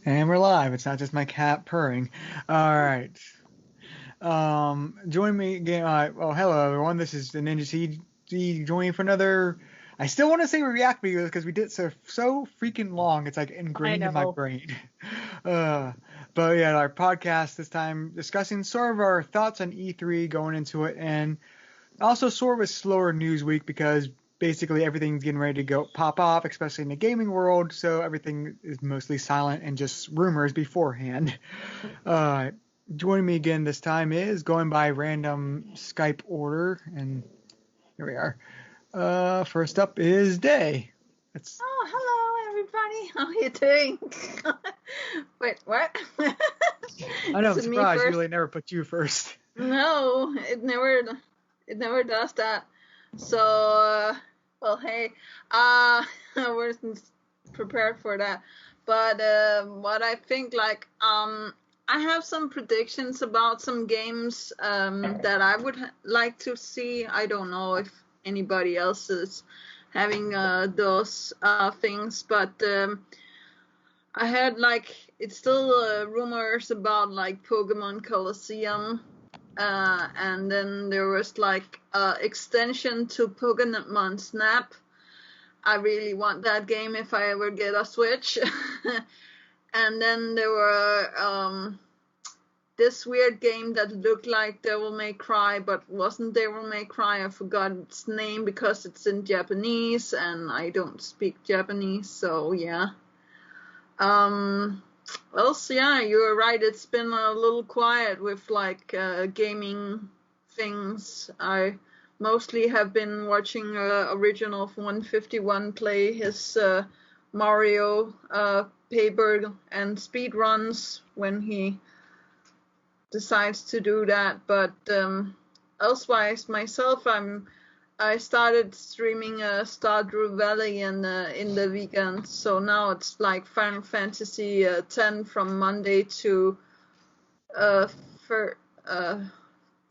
And we're live. It's not just my cat purring. All right. Join me again. Hello everyone. This is the Ninja CD joining for another. I still want to say react videos because we did so freaking long. It's like I ingrained in my know. brain. Uh, but yeah, our podcast this time discussing sort of our thoughts on E3 going into it, and also sort of a slower news week because basically everything's getting ready to go pop off, especially in the gaming world. So everything is mostly silent and just rumors beforehand. Uh, Joining me again this time is going by random Skype order, and here we are. First up is Day. It's Oh, hello everybody. How are you doing? Wait, what? I know, Is I'm it me surprised. first? Usually never put you first. No, it never does that. So, well, hey, I wasn't prepared for that. But what I think, I have some predictions about some games that I would like to see. I don't know if anybody else is having those things, but I had it's still rumors about like Pokemon Colosseum, and then there was extension to Pokemon Snap. I really want that game if I ever get a Switch. And then there were this weird game that looked like Devil May Cry, but wasn't Devil May Cry. I forgot its name because it's in Japanese, and I don't speak Japanese, so yeah. Also, yeah, you were right. It's been a little quiet with gaming things. I mostly have been watching Original 151 play his Mario paper and speed runs when he decides to do that. But elsewise, myself, I started streaming Stardew Valley in the weekend, so now it's like Final Fantasy 10 from Monday to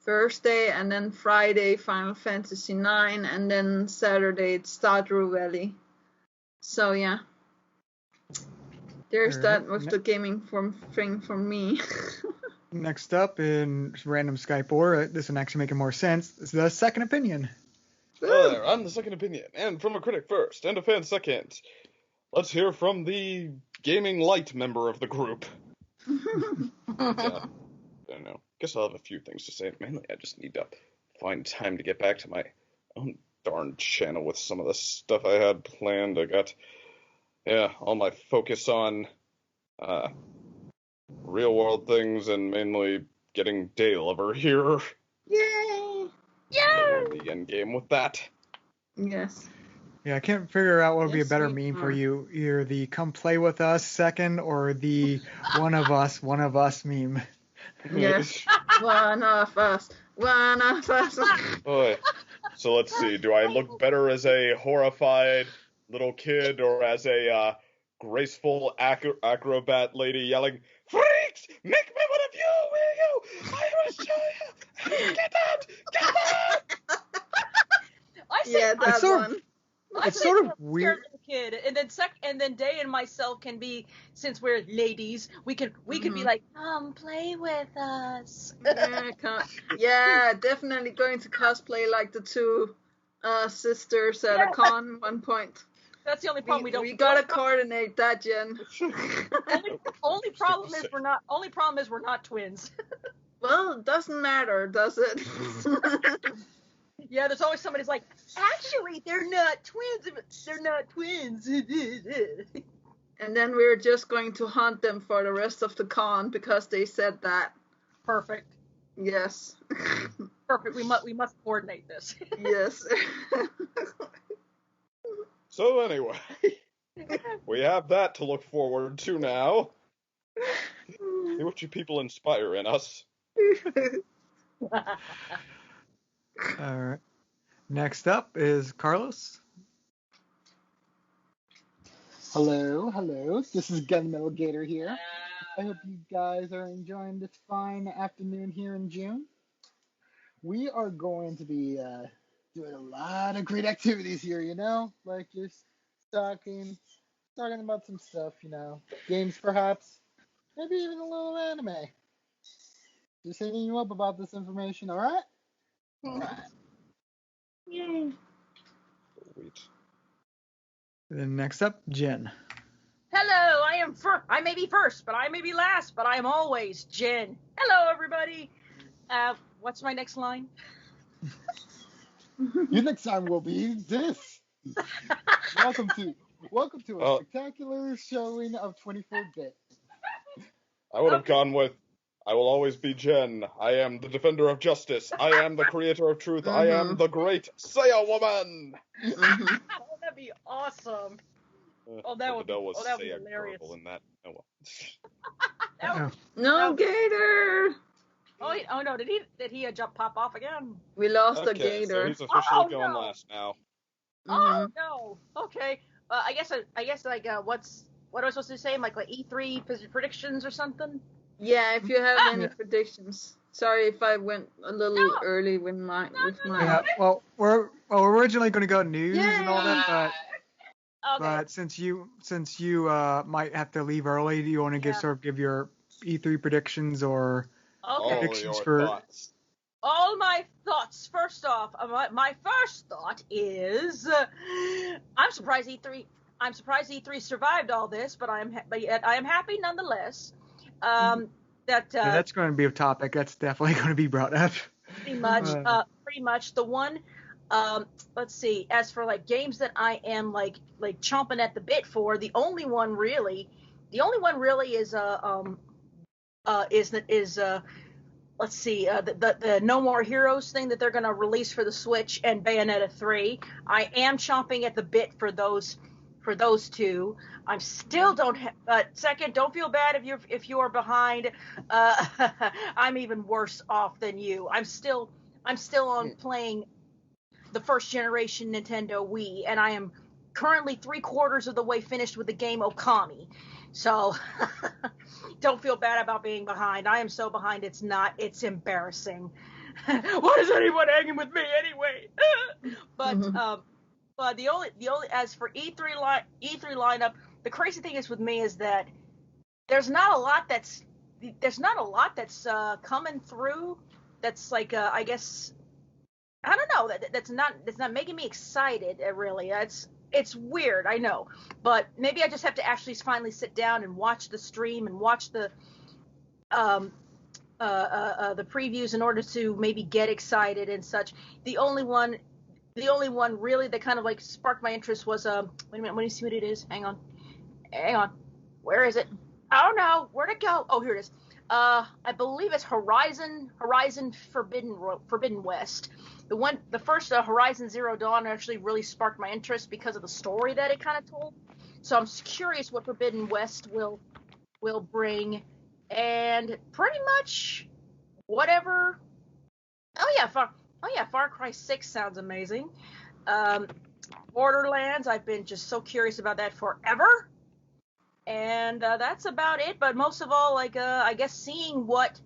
Thursday, and then Friday Final Fantasy 9, and then Saturday it's Stardew Valley. So yeah, there's that with the gaming thing from me. Next up in random Skype order, this one actually making more sense. It's the second opinion. Hello there, I'm the second opinion, and from a critic first, and a fan second. Let's hear from the gaming light member of the group. I don't know. Guess I'll have a few things to say. Mainly, I just need to find time to get back to my own darn channel with some of the stuff I had planned. I got, all my focus on real world things and mainly getting Daylover here. Yay! The end game with that. Yes. Yeah, I can't figure out what would be a better meme for you. Either the "come play with us" second or the one of us" meme. Yes. One of us. Boy. So let's see. Do I look better as a horrified little kid or as a graceful acrobat lady yelling, "Freaks! Make me one of you, will you? I will show you! Get out! Get out!" I say Yeah, that one. It's sort of weird. Kid, and then Day and myself can be, since we're ladies, we could be like, come play with us. Yeah, definitely going to cosplay like the two sisters at a con one point. That's the only problem we gotta coordinate that, Jen. only problem is we're not twins. Well, it doesn't matter, does it? Yeah, there's always somebody's like, actually, they're not twins. They're not twins. And then we're just going to hunt them for the rest of the con because they said that. Perfect. Yes. Perfect. We must coordinate this. Yes. So anyway, we have that to look forward to now. See what you people inspire in us. All right. Next up is Carlos. Hello. This is Gunmetal Gator here. I hope you guys are enjoying this fine afternoon here in June. We are going to be doing a lot of great activities here, like just talking about some stuff, games perhaps. maybe even a little anime. Just hitting you up about this information, alright? Alright. Yay. Sweet. Then next up, Jenn. Hello, I may be first, but I may be last, but I am always Jenn. Hello, everybody. What's my next line? Your next time will be this. Welcome to a spectacular showing of 24-bit. I would have gone with, I will always be Jenn. I am the defender of justice. I am the creator of truth. I am the great Saiya woman. Mhm. Oh, that'd be awesome. That would be hilarious. In that. Oh, That would- No, Gator. Oh no! Did he pop off again? We lost the okay, so Gator. he's officially going no. last now. Oh no! Okay. I guess like what am I supposed to say? Like E3 predictions or something? Yeah, if you have any predictions. Sorry if I went a little early with my. Yeah, well, we're originally going to go news and all that, Okay. but since you might have to leave early, do you want to give your E3 predictions or predictions All for your thoughts. All my thoughts. First off, my first thought is I'm surprised E3 survived all this, but I am happy nonetheless. that's going to be a topic that's definitely going to be brought up. Pretty much the one. Let's see. As for like games that I am like chomping at the bit for, the only one really is let's see, the No More Heroes thing that they're going to release for the Switch and Bayonetta 3. I am chomping at the bit for those two. I'm still second, don't feel bad if you are behind. I'm even worse off than you. I'm still on playing the first generation Nintendo Wii, and I am currently 3/4 of the way finished with the game Okami. So don't feel bad about being behind. I am so behind it's embarrassing. Why is anyone hanging with me anyway? But the only as for E3 lineup, the crazy thing is with me is that there's not a lot that's coming through that's like I guess I don't know, that's not making me excited really. It's weird, I know, but maybe I just have to actually finally sit down and watch the stream and watch the previews in order to maybe get excited and such. The only one really that kind of like sparked my interest was wait a minute, let me see what it is. Hang on, where is it? Oh no, where'd it go? Oh, here it is. I believe it's Horizon Forbidden West. The first Horizon Zero Dawn actually really sparked my interest because of the story that it kind of told. So I'm curious what Forbidden West will bring, and pretty much whatever. Far Cry 6 sounds amazing. Borderlands, I've been just so curious about that forever. And that's about it. But most of all, like I guess seeing what.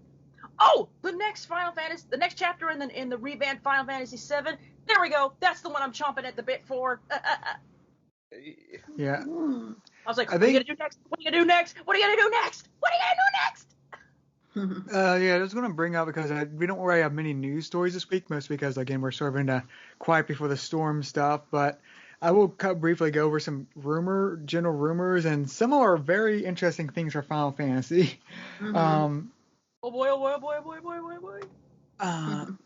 Oh, the next chapter in the revamped Final Fantasy VII. There we go. That's the one I'm chomping at the bit for. Yeah. I was like, what are you gonna do next? What are you gonna do next? What are you gonna do next? What are you gonna do next? I was going to bring up because we don't really have many news stories this week, mostly because again we're sort of in a quiet before the storm stuff. But I will briefly go over some general rumors, and some are very interesting things for Final Fantasy. Oh boy.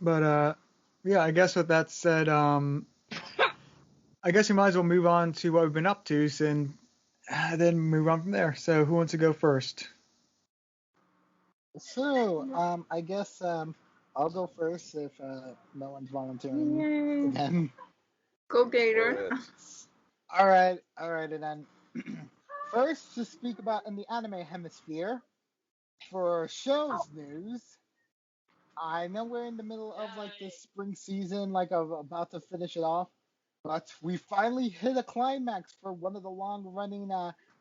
But I guess with that said, I guess we might as well move on to what we've been up to, and then move on from there. So who wants to go first? So, I guess I'll go first if no one's volunteering again. Go Gator. All right, and then first to speak about in the anime hemisphere for shows news. I know we're in the middle of like the spring season, like I'm about to finish it off, but we finally hit a climax for one of the long-running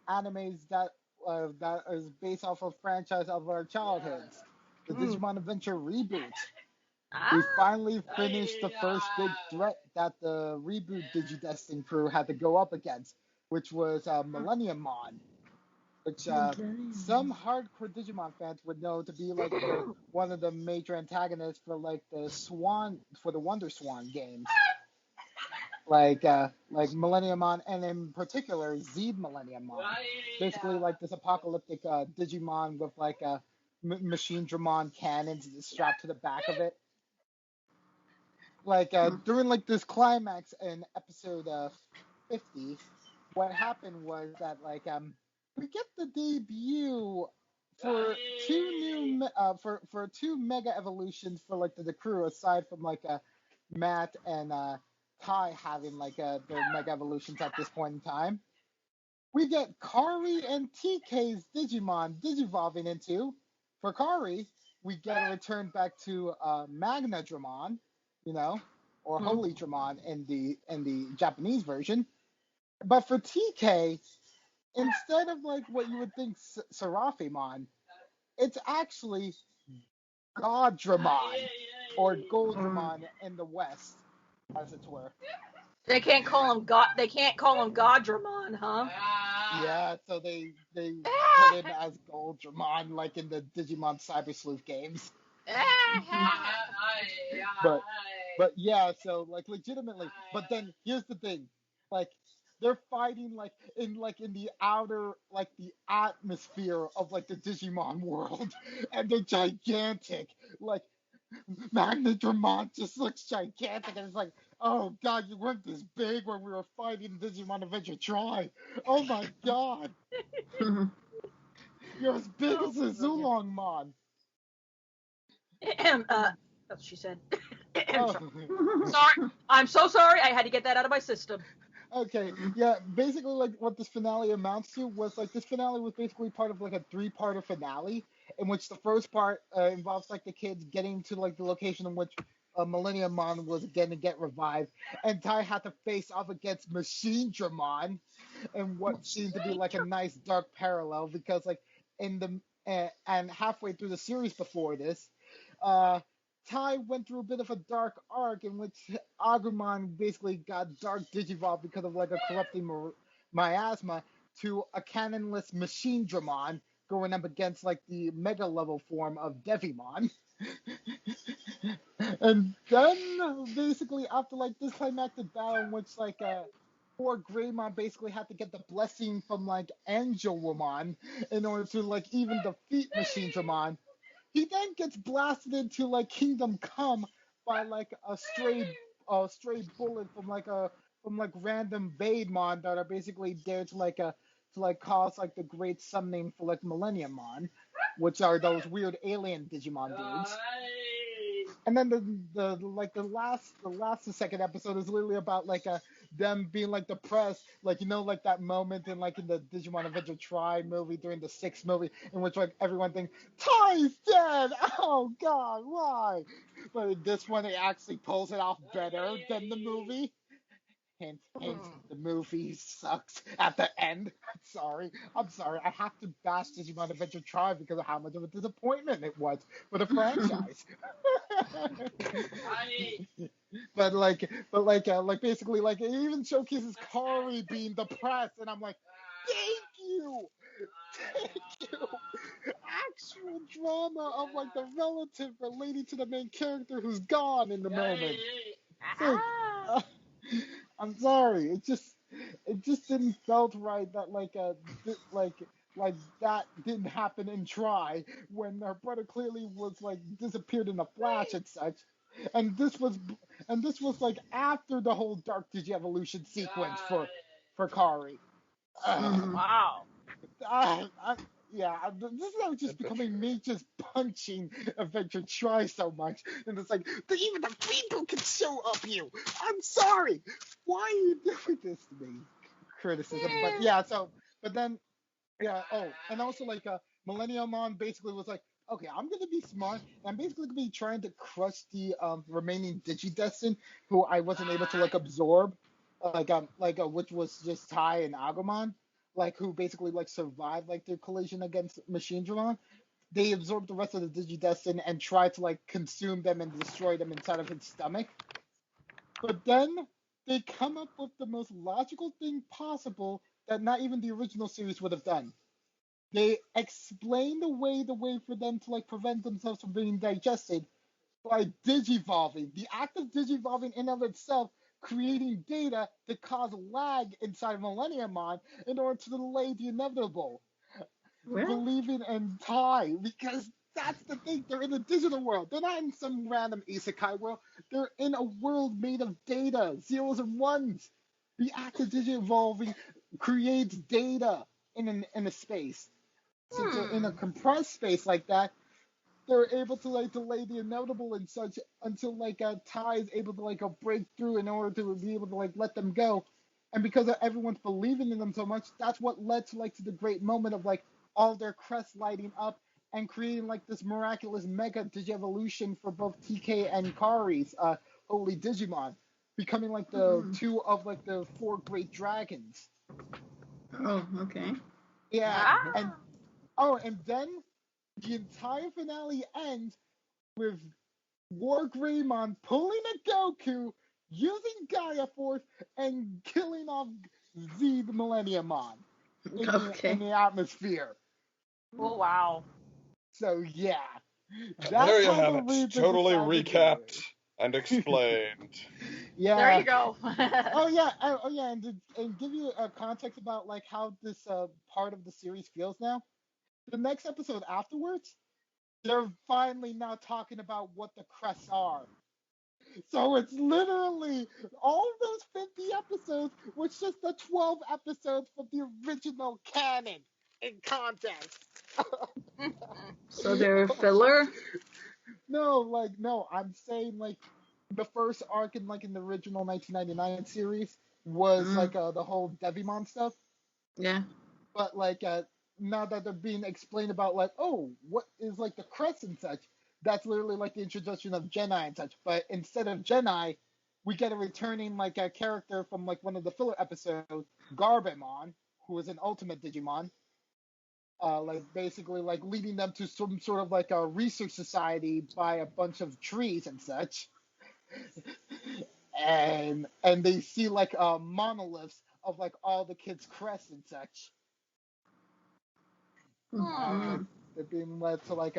animes that is based off of franchise of our childhoods, the Digimon Adventure Reboot. We finally finished the first big threat that the Reboot Digidestin crew had to go up against, which was Millenniummon. which some hardcore Digimon fans would know to be like one of the major antagonists for like the Wonder Swan games, like Millenniumon, and in particular Zed Millenniumon. Basically, like this apocalyptic Digimon with like machine Dramon cannons strapped to the back of it. Like during like this climax in episode 50, what happened was that like we get the debut for two mega evolutions for like the crew, aside from like Matt and Tai having like their mega evolutions at this point in time. We get Kari and TK's Digimon digivolving into. For Kari, we get a return back to Magna Dramon, or Holy Dramon in the Japanese version. But for TK, instead of like what you would think Seraphimon, it's actually Goddramon, or Goldramon in the West, as it were. They can't call him God. They can't call him Goddramon, huh? Yeah, so they put him as Goldramon, like in the Digimon Cyber Sleuth games. But yeah, so like legitimately. But then here's the thing, like they're fighting like in the outer, like the atmosphere of like the Digimon world, and they're gigantic. Like Magna Dramon just looks gigantic, and it's like, oh god, you weren't this big when we were fighting Digimon Adventure Tri. Oh my god, you're as big as a Zulongmon. That's what she said. Oh. Sorry, I'm so sorry. I had to get that out of my system. Okay, yeah, basically like what this finale amounts to was like this finale was basically part of like a three-parter finale, in which the first part involves like the kids getting to like the location in which Millenniumon was going to get revived, and Tai had to face off against Machine Dramon, and what seemed to be like a nice dark parallel, because like in the and halfway through the series before this, Tai went through a bit of a dark arc in which Agumon basically got dark digivolved because of like a corrupting miasma to a canonless Machine Dramon, going up against like the mega level form of Devimon. And then basically after like this climactic battle in which like poor Greymon basically had to get the blessing from like Angelwomon in order to like even defeat Machine Dramon, he then gets blasted into like Kingdom Come by like a stray bullet from random Vaidmon that are basically there to cause like the great summoning for like Millenniummon, which are those weird alien Digimon dudes. And then the second episode is literally about like them being like depressed, like like that moment in the Digimon Adventure Tri movie during the 6th movie in which like everyone thinks Ty's dead. Oh god, why? But in this one, it actually pulls it off better than the movie. Hint, the movie sucks at the end. I'm sorry. I have to bash Digimon Adventure Tri because of how much of a disappointment it was for the franchise. But basically, like it even showcases Kari being depressed, and I'm like, thank you. Actual drama of like the relative relating to the main character who's gone in the moment. I'm sorry. It just didn't felt right that like that didn't happen in Tri when her brother clearly was like disappeared in a flash and such. And this was like after the whole Dark Digi-Evolution sequence for Kari. Wow. This is now just becoming me just punching Adventure Tri so much, and it's like even the people can show up you. I'm sorry. Why are you doing this to me? Criticism, but then and also like Millenniumon basically was like, okay, I'm gonna be smart. And I'm basically gonna be trying to crush the remaining Digidestin who I wasn't able to like absorb, which was just Tai and Agumon, like who basically like survived like their collision against Machine Dramon. They absorbed the rest of the Digidestin and tried to like consume them and destroy them inside of his stomach. But then they come up with the most logical thing possible that not even the original series would have done. they explain the way for them to like prevent themselves from being digested by digivolving. The act of digivolving in of itself creating data that cause lag inside of Millenniumon in order to delay the inevitable. Well, Believing in time, because that's the thing. They're in a digital world. They're not in some random isekai world. They're in a world made of data, zeros and ones. The act of digivolving creates data in a space. Since they're in a compressed space like that, they're able to like delay the inevitable and such until like Tai is able to like break through in order to be able to like let them go. And because of everyone's believing in them so much, that's what led to like to the great moment of like all their crests lighting up and creating like this miraculous mega digievolution for both TK and Kari's holy Digimon, becoming like the two of like the four great dragons. oh, okay. Yeah, and then the entire finale ends with War Greymon pulling a Goku, using Gaia Force, and killing off Z the Millenniumon in the atmosphere. Oh, wow. So yeah, There that's you how have the it. Reboot Totally decided to do recapped it. and explained. Yeah. There you go. Oh yeah, and give you a context about like how this part of the series feels now. The next episode afterwards, they're finally now talking about what the crests are. So it's literally all those 50 episodes was just the 12 episodes from the original canon in context. So they're filler? No, I'm saying like the first arc in like in the original 1999 series was like the whole Devimon stuff. Yeah. But like now that they're being explained about like, oh, what is like the crest and such, that's literally like the introduction of Jedi and such. But instead of Jedi, we get a returning like a character from like one of the filler episodes, Garbemon, who is an ultimate Digimon. Like basically like leading them to some sort of like a research society by a bunch of trees and such. And they see like monoliths of like all the kids' crests and such. Mm. They're being led to like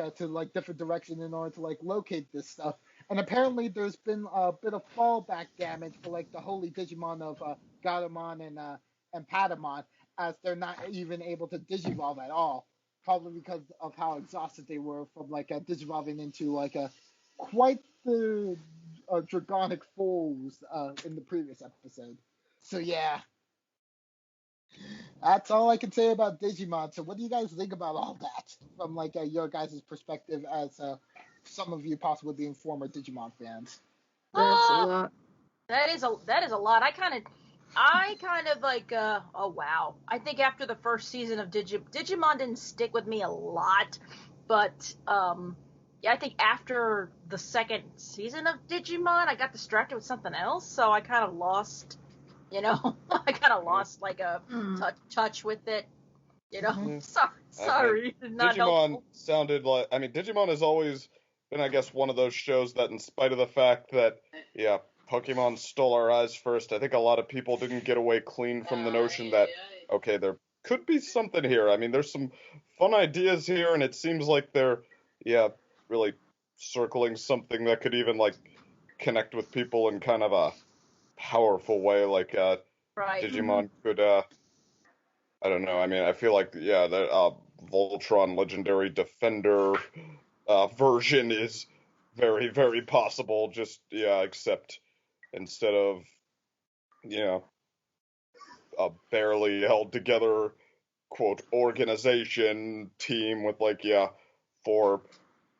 different direction in order to like locate this stuff. And apparently there's been a bit of fallback damage for like the holy Digimon of Gatomon and Patamon, as they're not even able to digivolve at all, probably because of how exhausted they were from like digivolving into like a quite the dragonic foes in the previous episode. So yeah, that's all I can say about Digimon. So what do you guys think about all that from like your guys' perspective as some of you possibly being former Digimon fans? That's a lot. That is a lot. I kind of like oh wow. I think after the first season of Digimon didn't stick with me a lot, but yeah, I think after the second season of Digimon, I got distracted with something else, so I kind of lost, I kind of lost like a touch with it, Sorry, not Digimon helpful. sounded like, Digimon has always been, I guess, one of those shows that, in spite of the fact that, yeah, Pokemon stole our eyes first, I think a lot of people didn't get away clean from the notion that, okay, there could be something here. I mean, there's some fun ideas here, and it seems like they're, yeah, really circling something that could even, like, connect with people in kind of a powerful way, like, Right. Digimon could, I don't know, I feel like, yeah, the Voltron Legendary Defender version is very, very possible, just, yeah, except instead of, a barely held together, quote, organization team with, like, yeah, 4,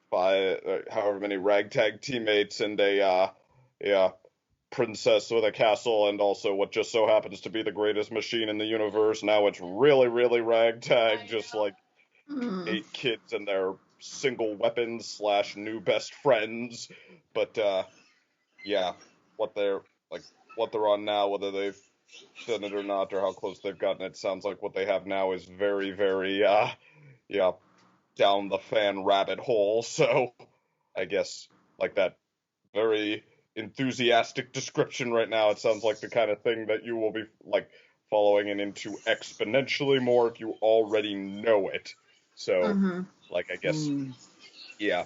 5, however many ragtag teammates and a, yeah, princess with a castle and also what just so happens to be the greatest machine in the universe. Now it's really, really ragtag, just like 8 kids and their single weapons / new best friends. But yeah, what they're on now, whether they've done it or not, or how close they've gotten it, sounds like what they have now is very, very yeah, down the fan rabbit hole. So I guess like that very enthusiastic description right now, it sounds like the kind of thing that you will be like following and into exponentially more if you already know it. So, like, I guess, yeah,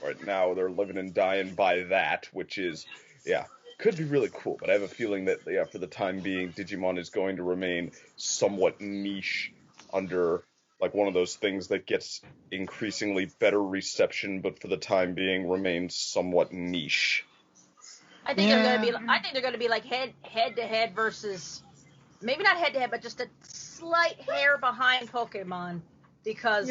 right now they're living and dying by that, which is, yeah, could be really cool. But I have a feeling that, yeah, for the time being, Digimon is going to remain somewhat niche under, like, one of those things that gets increasingly better reception, but for the time being remains somewhat niche. I think they're gonna be like head to head versus, maybe not head to head, but just a slight hair behind Pokemon, because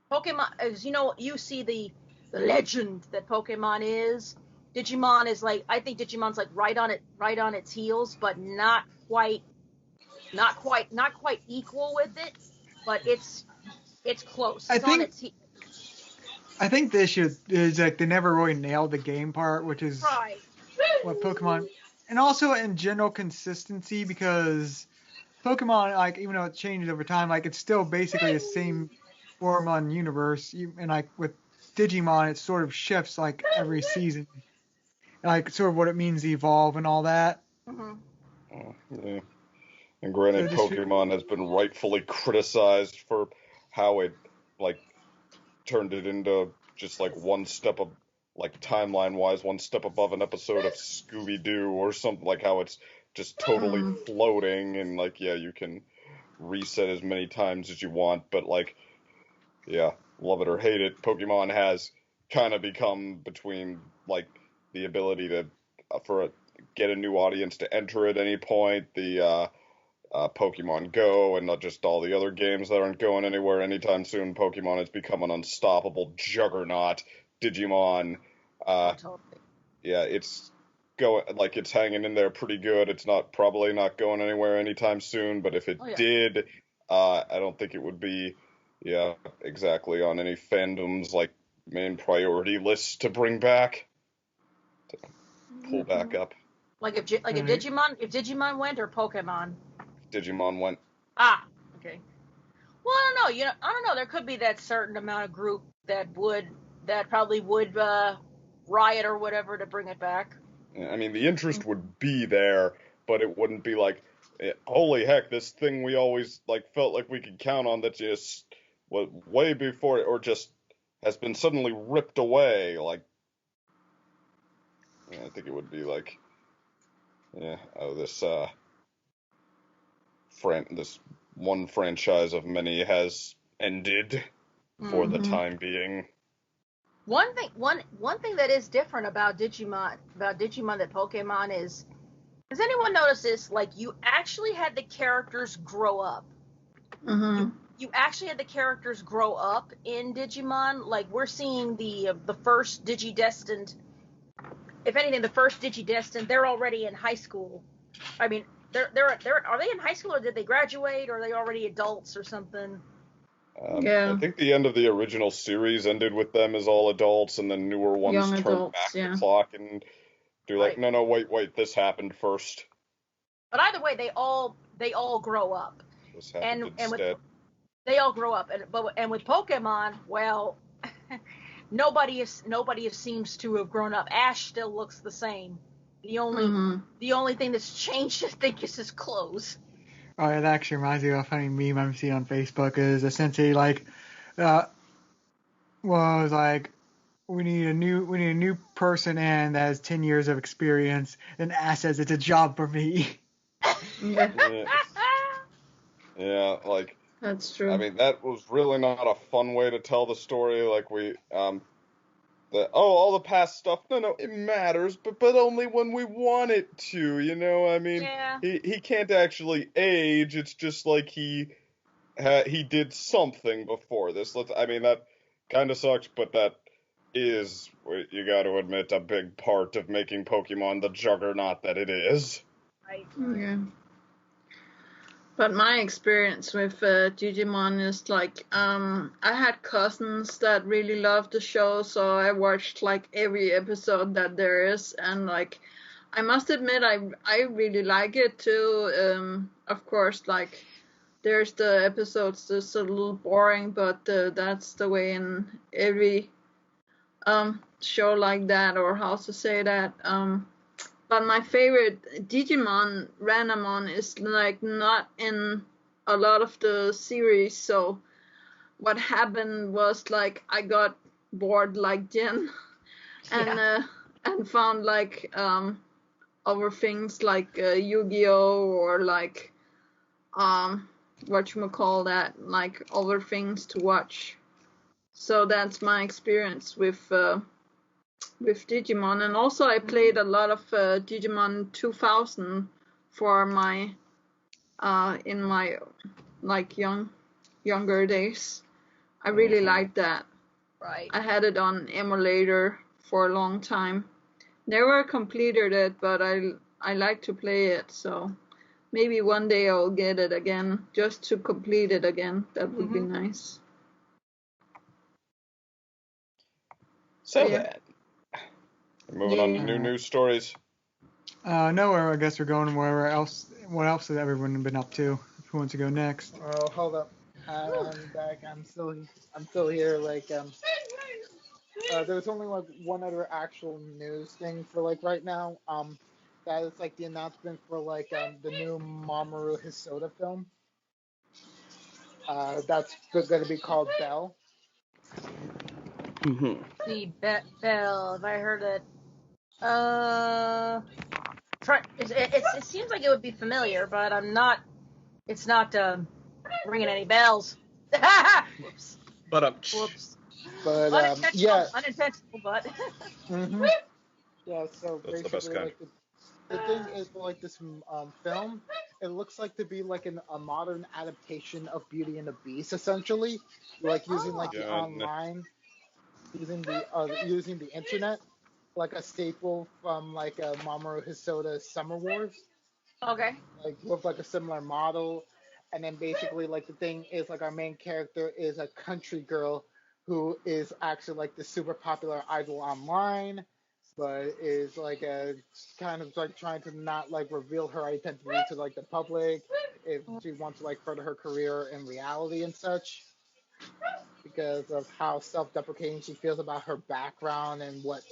Pokemon, as you know, you see the legend that Pokemon is. Digimon is like, I think Digimon's like right on its heels, but not quite equal with it, but it's close. I think on its I think the issue is like they never really nailed the game part, which is right. what Pokemon, and also in general consistency, because Pokemon, like, even though it changes over time, like, it's still basically the same formula and universe. And like with Digimon, it sort of shifts like every season, like sort of what it means to evolve and all that. Yeah. And granted, So Pokemon has been rightfully criticized for how it, like, turned it into just like one step of, like, timeline-wise, one step above an episode of Scooby-Doo or something, like how it's just totally floating and, like, yeah, you can reset as many times as you want, but, like, yeah, love it or hate it, Pokemon has kind of become, between, like, the ability to, get a new audience to enter at any point, the, Pokemon Go, and not just all the other games that aren't going anywhere anytime soon. Pokemon has become an unstoppable juggernaut. Digimon, yeah, it's it's hanging in there pretty good. It's probably not going anywhere anytime soon, but if it did, I don't think it would be, yeah, exactly on any fandom's, like, main priority list to bring back, to pull back up. Like if Digimon went, or Pokemon. Digimon went. Okay. Well, I don't know. I don't know. There could be that certain amount of group that probably would riot or whatever to bring it back. I mean, the interest would be there, but it wouldn't be like, holy heck, this thing we always, like, felt like we could count on that just was way before it, or just has been suddenly ripped away. Like, I think it would be like, this one franchise of many has ended for the time being. One thing that is different about Digimon that Pokemon is, has anyone noticed this? Like, you actually had the characters grow up. You actually had the characters grow up in Digimon. Like, we're seeing the first Digidestined. If anything, the first Digidestined, they're already in high school. I mean, are they in high school, or did they graduate, or are they already adults or something? I think the end of the original series ended with them as all adults, and then newer ones turned back the clock and do like, no, wait, this happened first. But either way, they all grow up. This happened instead. They all grow up, and with Pokemon, well, nobody seems to have grown up. Ash still looks the same. The only thing that's changed, I think, is his clothes. Oh, yeah, that actually reminds me of a funny meme I'm seeing on Facebook. Is essentially like, was like, we need a new person in that has 10 years of experience, and Ash says it's a job for me. Yeah, like, that's true. I mean, that was really not a fun way to tell the story. Like, all the past stuff, no, it matters, but only when we want it to, I mean, he can't actually age, it's just like he did something before this. I mean, that kind of sucks, but that is, you gotta admit, a big part of making Pokemon the juggernaut that it is. Right. Yeah. But my experience with Digimon is like, I had cousins that really loved the show, so I watched like every episode that there is, and like, I must admit, I really like it too. Of course, like, there's the episodes that's a little boring, but that's the way in every show like that, or how to say that. But my favorite Digimon, Ranamon, is like not in a lot of the series. So what happened was like I got bored like Jenn, and found like other things like Yu-Gi-Oh or like whatchamacallit, like other things to watch. So that's my experience with Digimon, and also I played a lot of Digimon 2000 for my in my like younger days. I really liked that. Right. I had it on emulator for a long time. Never completed it, but I like to play it, so maybe one day I'll get it again, just to complete it again. That would be nice. So Yeah. then, moving on to new news stories. Nowhere. I guess we're going wherever else. What else has everyone been up to? Who wants to go next? Oh, hold up. I'm back. I'm still here. Like, there's only like one other actual news thing for like right now. That is like the announcement for like the new Mamoru Hosoda film. That's going to be called Bell. The Bell. Have I heard it? It seems like it would be familiar, but I'm not. It's not ringing any bells. Whoops. Whoops. But Unintentional, but. Yeah. So That's the best basically, kind. like the thing is for like this film, it looks like to be like a modern adaptation of Beauty and the Beast, essentially, like using like the online, using the internet, like a staple from like Mamoru Hosoda's Summer Wars, Okay. like with like a similar model, and then basically like the thing is like our main character is a country girl who is actually like the super popular idol online, but is like a kind of like trying to not like reveal her identity to like the public if she wants to like further her career in reality and such, because of how self-deprecating she feels about her background and what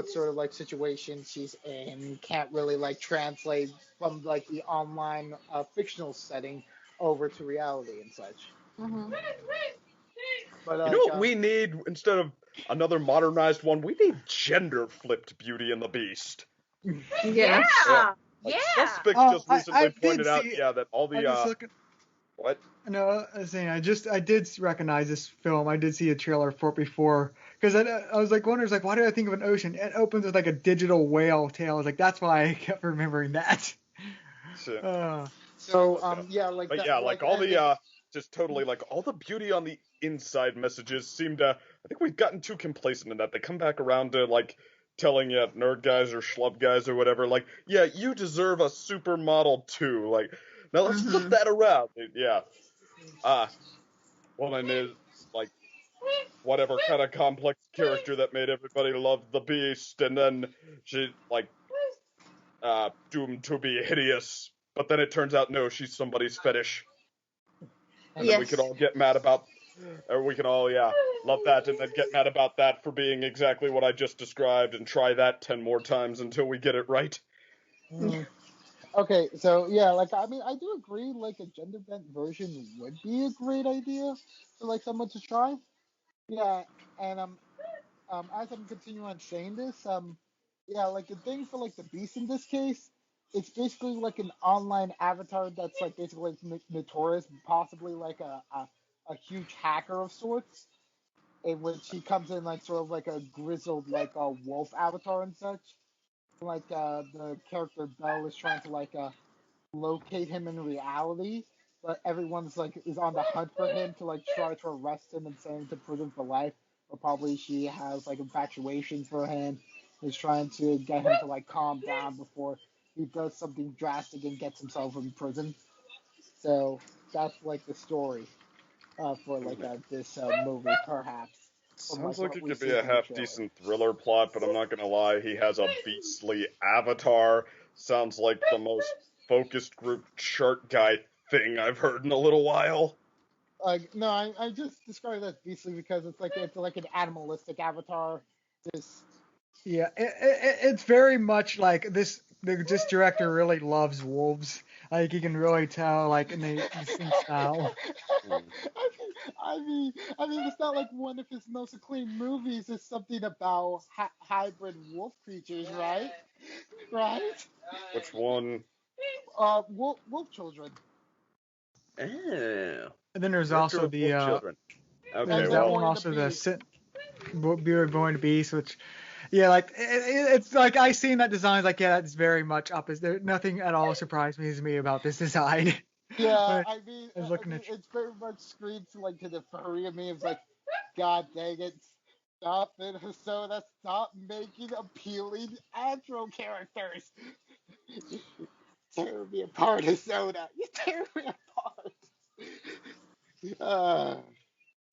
sort of like situation she's in can't really like translate from like the online fictional setting over to reality and such. But You know what we need instead of another modernized one? We need gender-flipped Beauty and the Beast. Yes. Yeah. Suspect just recently pointed out, that all the what? No, I was saying I did recognize this film. I did see a trailer for it before because I was like wondering, like, why did I think of an ocean? It opens with like a digital whale tail. I was like, that's why I kept remembering that. Just totally like all the beauty on the inside messages seem to. I think we've gotten too complacent in that. They come back around to like telling you nerd guys or schlub guys or whatever, like, yeah, you deserve a supermodel too. Like, now let's flip that around. Yeah. Woman is like whatever kind of complex character that made everybody love the Beast, and then she like doomed to be hideous. But then it turns out no, she's somebody's fetish. And then we could all get mad about, or we can all, love that and then get mad about that for being exactly what I just described and try that 10 more times until we get it right. Okay, so yeah, like I mean, I do agree. Like a gender bent version would be a great idea for like someone to try. Yeah, and as I'm continuing on saying this, like the thing for like the Beast in this case, it's basically like an online avatar that's like basically notorious, possibly like a huge hacker of sorts, in which he comes in like sort of like a grizzled like a wolf avatar and such. Like the character Belle is trying to like locate him in reality, but everyone's like is on the hunt for him to like try to arrest him and send him to prison for life. Or probably she has like infatuation for him, is trying to get him to like calm down before he does something drastic and gets himself in prison. So that's like the story for like this movie, perhaps. Sounds like it could be a half-decent thriller plot, but I'm not gonna lie, he has a beastly avatar. Sounds like the most focused group chart guy thing I've heard in a little while. No, I just describe it as beastly because it's like an animalistic avatar. Just Yeah, it's very much like this director really loves wolves. Like you can really tell, like in the distinct style. I mean, it's not like one of his most acclaimed movies is something about hybrid wolf creatures, right? Right? Which one? Wolf children. Oh, And then there's Director also of Wolf Children. Okay, there's And that Beauty well, one and the also Beast. Beauty Born the Beast, which yeah, like it's like I seen that design, like yeah, that's very much up. Is there nothing at all surprised me about this design? Yeah, When I was looking at it's very much screams like to the furry of me. It's like, God dang it, stop it, Hosoda, stop making appealing Astro characters. You tear me apart, Hosoda. You tear me apart. Uh,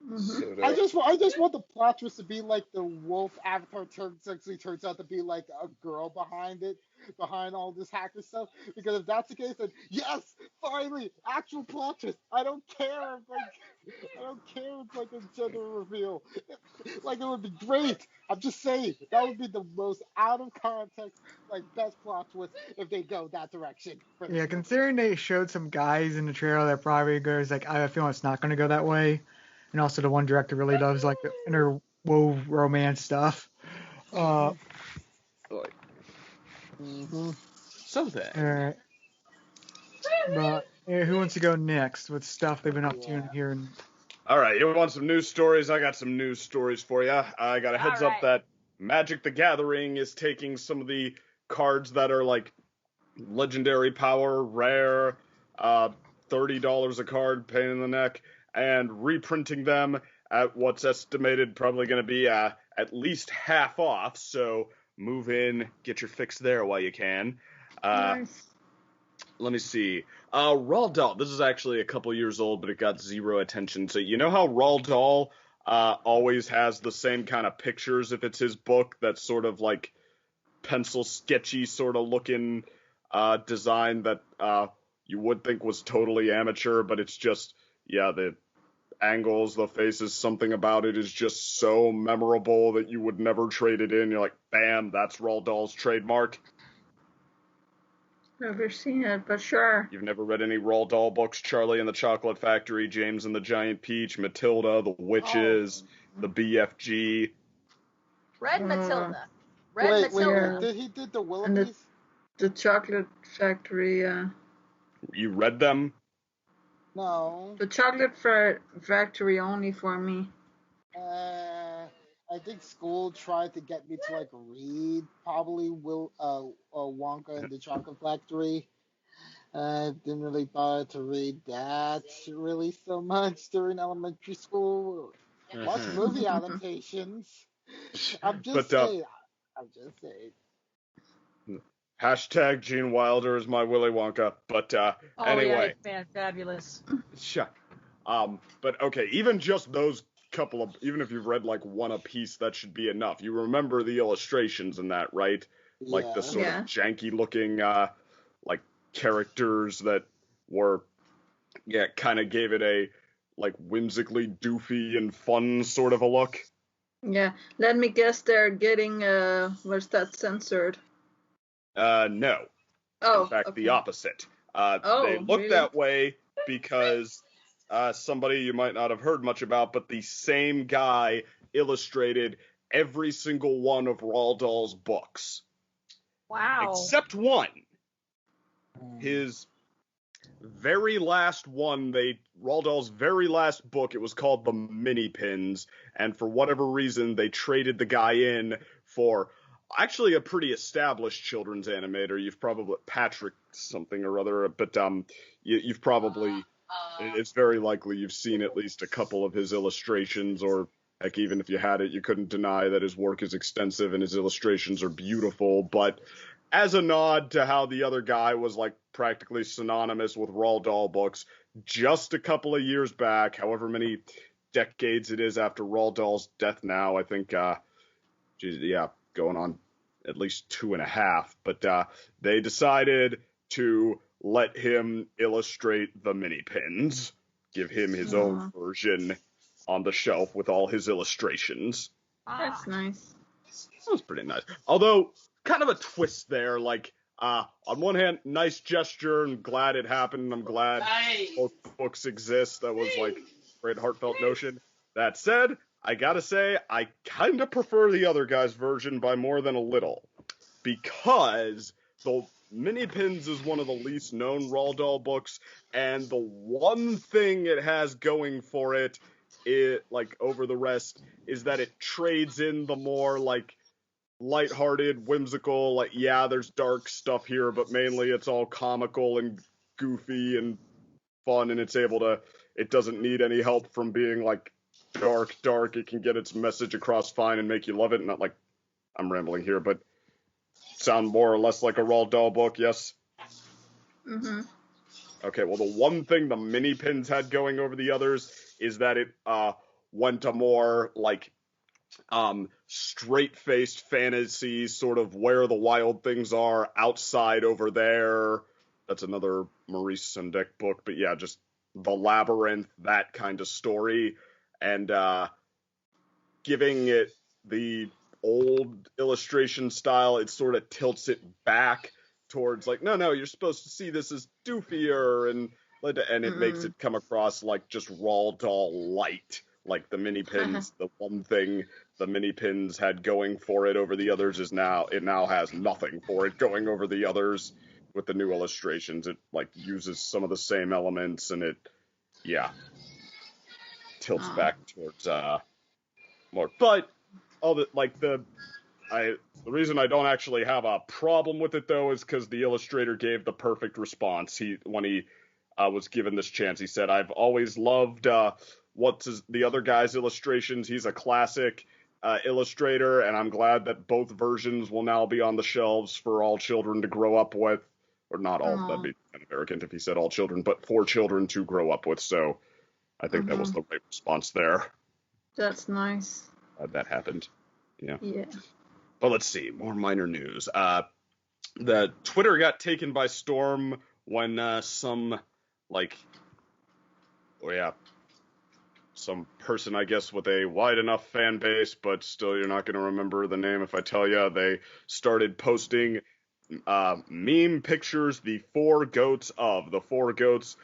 Hmm. I just want the plot twist to be like the wolf avatar actually turns out to be like a girl behind it, behind all this hacker stuff. Because if that's the case, then yes, finally, actual plot twist. I don't care if like a gender reveal. Like it would be great. I'm just saying that would be the most out of context, like best plot twist if they go that direction for this yeah, movie. considering they showed some guys in the trailer that probably goes like I feel it's not going to go that way, and also the one director really loves like the interwove romance stuff. Uh, boy. Mm-hmm. Something. alright, but yeah, who wants to go next with stuff they've been up to Yeah. in here? And All right, you want some news stories? I got some news stories for you. I got a heads All up right. that Magic the Gathering is taking some of the cards that are like legendary power, rare, $30 a card, pain in the neck, and reprinting them at what's estimated probably going to be at least half off. So move in, get your fix there while you can. Nice. Let me see. Roald Dahl. This is actually a couple years old, but it got zero attention. So you know how Roald Dahl always has the same kind of pictures if it's his book, that's sort of like pencil sketchy sort of looking design that you would think was totally amateur, but it's just, yeah, the angles, the faces, something about it is just so memorable that you would never trade it in. You're like, bam, that's Roald Dahl's trademark. Never seen it, but sure. You've never read any Roald Dahl books? Charlie and the Chocolate Factory, James and the Giant Peach, Matilda, The Witches, the BFG. Red Uh, Matilda. Red Wait, Matilda. did he did the And Willoughbys? the Chocolate Factory, You read them? No. the Chocolate Factory only for me. I think school tried to get me to like read probably Wonka and the Chocolate Factory. Didn't really bother to read that really so much during elementary school. Watch movie adaptations. I'm just But saying. I'm just saying. hashtag Gene Wilder is my Willy Wonka. But Oh yeah, anyway, it's fabulous. but okay, even just those couple of, even if you've read like one a piece, that should be enough. You remember the illustrations in that, right? Like the Yeah. sort Yeah. of janky looking like characters that were, yeah, kind of gave it a like whimsically doofy and fun sort of a look. Yeah. Let me guess, they're getting where's that censored? No. Oh, In fact, okay. the opposite. Oh, They look really? that way because somebody you might not have heard much about, but the same guy illustrated every single one of Roald Dahl's books. Wow. Except one. His very last one, Roald Dahl's very last book, it was called The Mini Pins, and for whatever reason, they traded the guy in for actually a pretty established children's animator. You've probably, Patrick something or other, but you've probably, it's very likely you've seen at least a couple of his illustrations, or heck, even if you had it, you couldn't deny that his work is extensive and his illustrations are beautiful. But as a nod to how the other guy was like practically synonymous with Roald Dahl books, just a couple of years back, however many decades it is after Roald Dahl's death now, I think, going on at least 2.5, but they decided to let him illustrate the mini pins, give him his own version on the shelf with all his illustrations. That's nice. That was pretty nice. Although, kind of a twist there. Like, on one hand, nice gesture, and glad it happened. I'm glad both books exist. That was, like, great heartfelt notion. That said, I gotta say, I kind of prefer the other guy's version by more than a little. Because the Mini Pins is one of the least known Roald Dahl books, and the one thing it has going for it, like, over the rest, is that it trades in the more, like, lighthearted, whimsical, like, yeah, there's dark stuff here, but mainly it's all comical and goofy and fun, and it doesn't need any help from being, like, dark. It can get its message across fine and make you love it. Not like, I'm rambling here, but sound more or less like a Roald Dahl book, yes? Mm-hmm. Okay, well, the one thing the Mini Pins had going over the others is that it went a more, like, straight-faced fantasy, sort of where the wild things are, outside over there. That's another Maurice Sendak book, but yeah, just the labyrinth, that kind of story, and giving it the old illustration style, it sort of tilts it back towards, like, no, you're supposed to see this as doofier, and it makes it come across like just Roald Dahl light. Like the Mini Pins, the one thing the Mini Pins had going for it over the others it now has nothing for it going over the others with the new illustrations. It, like, uses some of the same elements, and it, yeah, tilts back towards more. But all the, like, the reason I don't actually have a problem with it, though, is because the illustrator gave the perfect response. When he was given this chance, he said, "I've always loved the other guy's illustrations. He's a classic illustrator, and I'm glad that both versions will now be on the shelves for all children to grow up with." Or not all, that'd be kind of arrogant if he said all children, but for children to grow up with. So I think that was the right response there. That's nice. That happened. Yeah. Yeah. But let's see, more minor news. The Twitter got taken by storm when some person, I guess, with a wide enough fan base, but still you're not going to remember the name if I tell you, they started posting meme pictures, the four goats of Nickelodeon,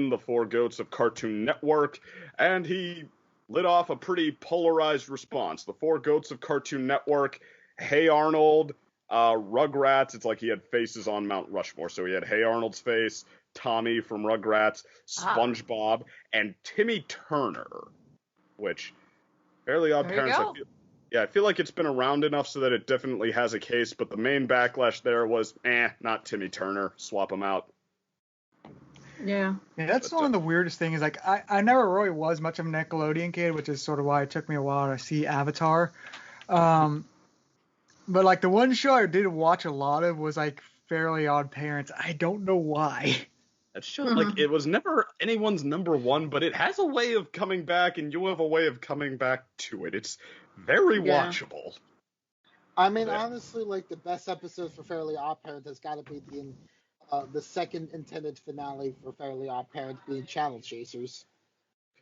the four goats of Cartoon Network, and he lit off a pretty polarized response. The four goats of Cartoon Network: Hey Arnold, Rugrats. It's like he had faces on Mount Rushmore, so he had Hey Arnold's face, Tommy from Rugrats, SpongeBob, and Timmy Turner, which Fairly Odd Parents. I feel like it's been around enough so that it definitely has a case, but the main backlash there was, not Timmy Turner, swap him out. Yeah. Yeah, that's one of the weirdest things. Like, I never really was much of a Nickelodeon kid, which is sort of why it took me a while to see Avatar. But, like, the one show I did watch a lot of was, like, Fairly Odd Parents. I don't know why. That show, like, it was never anyone's number one, but it has a way of coming back, and you have a way of coming back to it. It's very watchable. I mean, honestly, like, the best episode for Fairly Odd Parents has got to be the second intended finale for Fairly Odd Parents being Channel Chasers.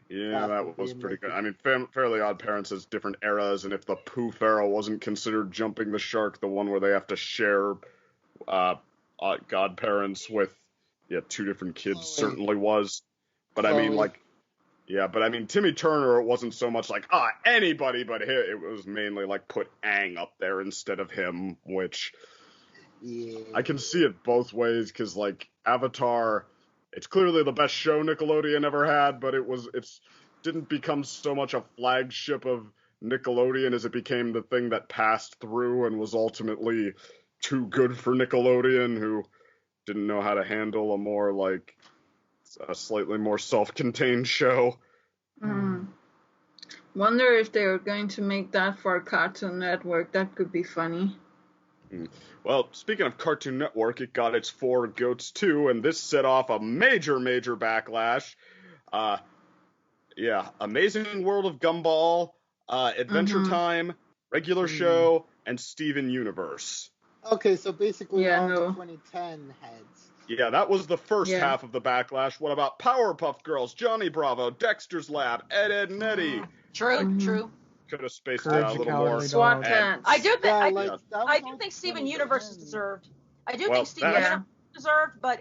Yeah, that was pretty good. I mean, Fairly Odd Parents has different eras, and if the Poof era wasn't considered Jumping the Shark, the one where they have to share godparents with two different kids certainly was. But I mean, like, Timmy Turner, it wasn't so much like, anybody but him. It was mainly like put Aang up there instead of him, which I can see it both ways, because, like, Avatar, it's clearly the best show Nickelodeon ever had, but it didn't become so much a flagship of Nickelodeon as it became the thing that passed through and was ultimately too good for Nickelodeon, who didn't know how to handle a more, like, a slightly more self-contained show. Wonder if they were going to make that for Cartoon Network. That could be funny. Well, speaking of Cartoon Network, it got its four goats too, and this set off a major backlash. Amazing World of Gumball, Adventure Time, Regular Show, and Steven Universe. Okay, so basically all the 2010 heads. Yeah, that was the first half of the backlash. What about Powerpuff Girls, Johnny Bravo, Dexter's Lab, Ed, Edd n Eddy? True. could have spaced it Courage out a the little more. Cowardly SWAT Dog. cats. I do think Yeah, I, like, do- that was I do all think Steven 2010. Universe is deserved. I do Well, think Steven Yeah. Universe is deserved, but